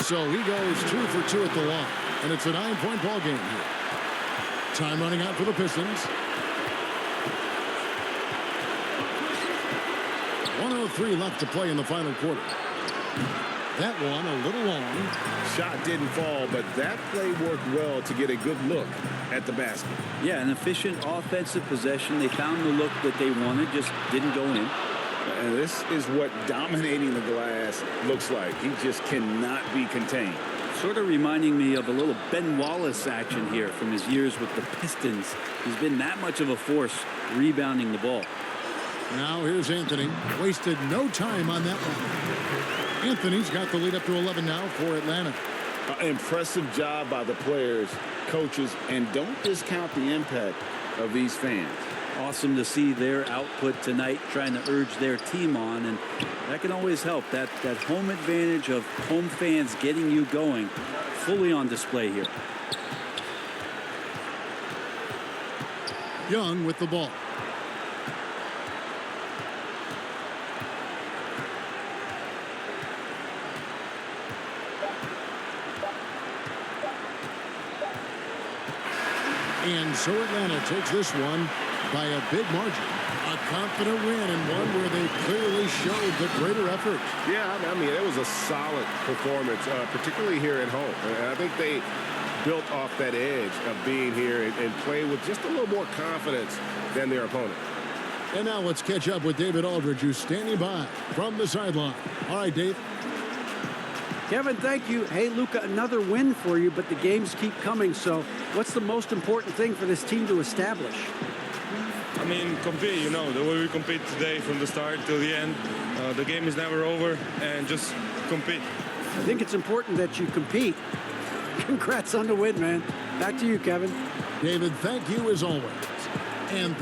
S1: So he goes 2 for 2 at the line. And it's a 9-point ball game here. Time running out for the Pistons. 1:03 left to play in the final quarter. That one a little long.
S2: Shot didn't fall, but that play worked well to get a good look at the basket.
S3: Yeah, an efficient offensive possession. They found the look that they wanted, just didn't go in.
S2: And this is what dominating the glass looks like. He just cannot be contained.
S3: Sort of reminding me of a little Ben Wallace action here from his years with the Pistons. He's been that much of a force rebounding the ball.
S1: Now here's Anthony. Wasted no time on that one. Anthony's got the lead up to 11 now for Atlanta.
S2: Impressive job by the players, coaches, and don't discount the impact of these fans.
S3: Awesome to see their output tonight, trying to urge their team on, and that can always help. That home advantage of home fans getting you going, fully on display here.
S1: Young with the ball. And so Atlanta takes this one by a big margin. A confident win and one where they clearly showed the greater effort.
S5: Yeah, I mean, it was a solid performance, particularly here at home. And I think they built off that edge of being here and play with just a little more confidence than their opponent.
S1: And now let's catch up with David Aldridge, who's standing by from the sideline. All right, Dave.
S4: Kevin, thank you. Hey, Luka, another win for you, but the games keep coming. So what's the most important thing for this team to establish?
S8: I mean, compete, you know, the way we compete today from the start till the end. The game is never over, and just compete.
S4: I think it's important that you compete. Congrats on the win, man. Back to you, Kevin.
S1: David, thank you as always. And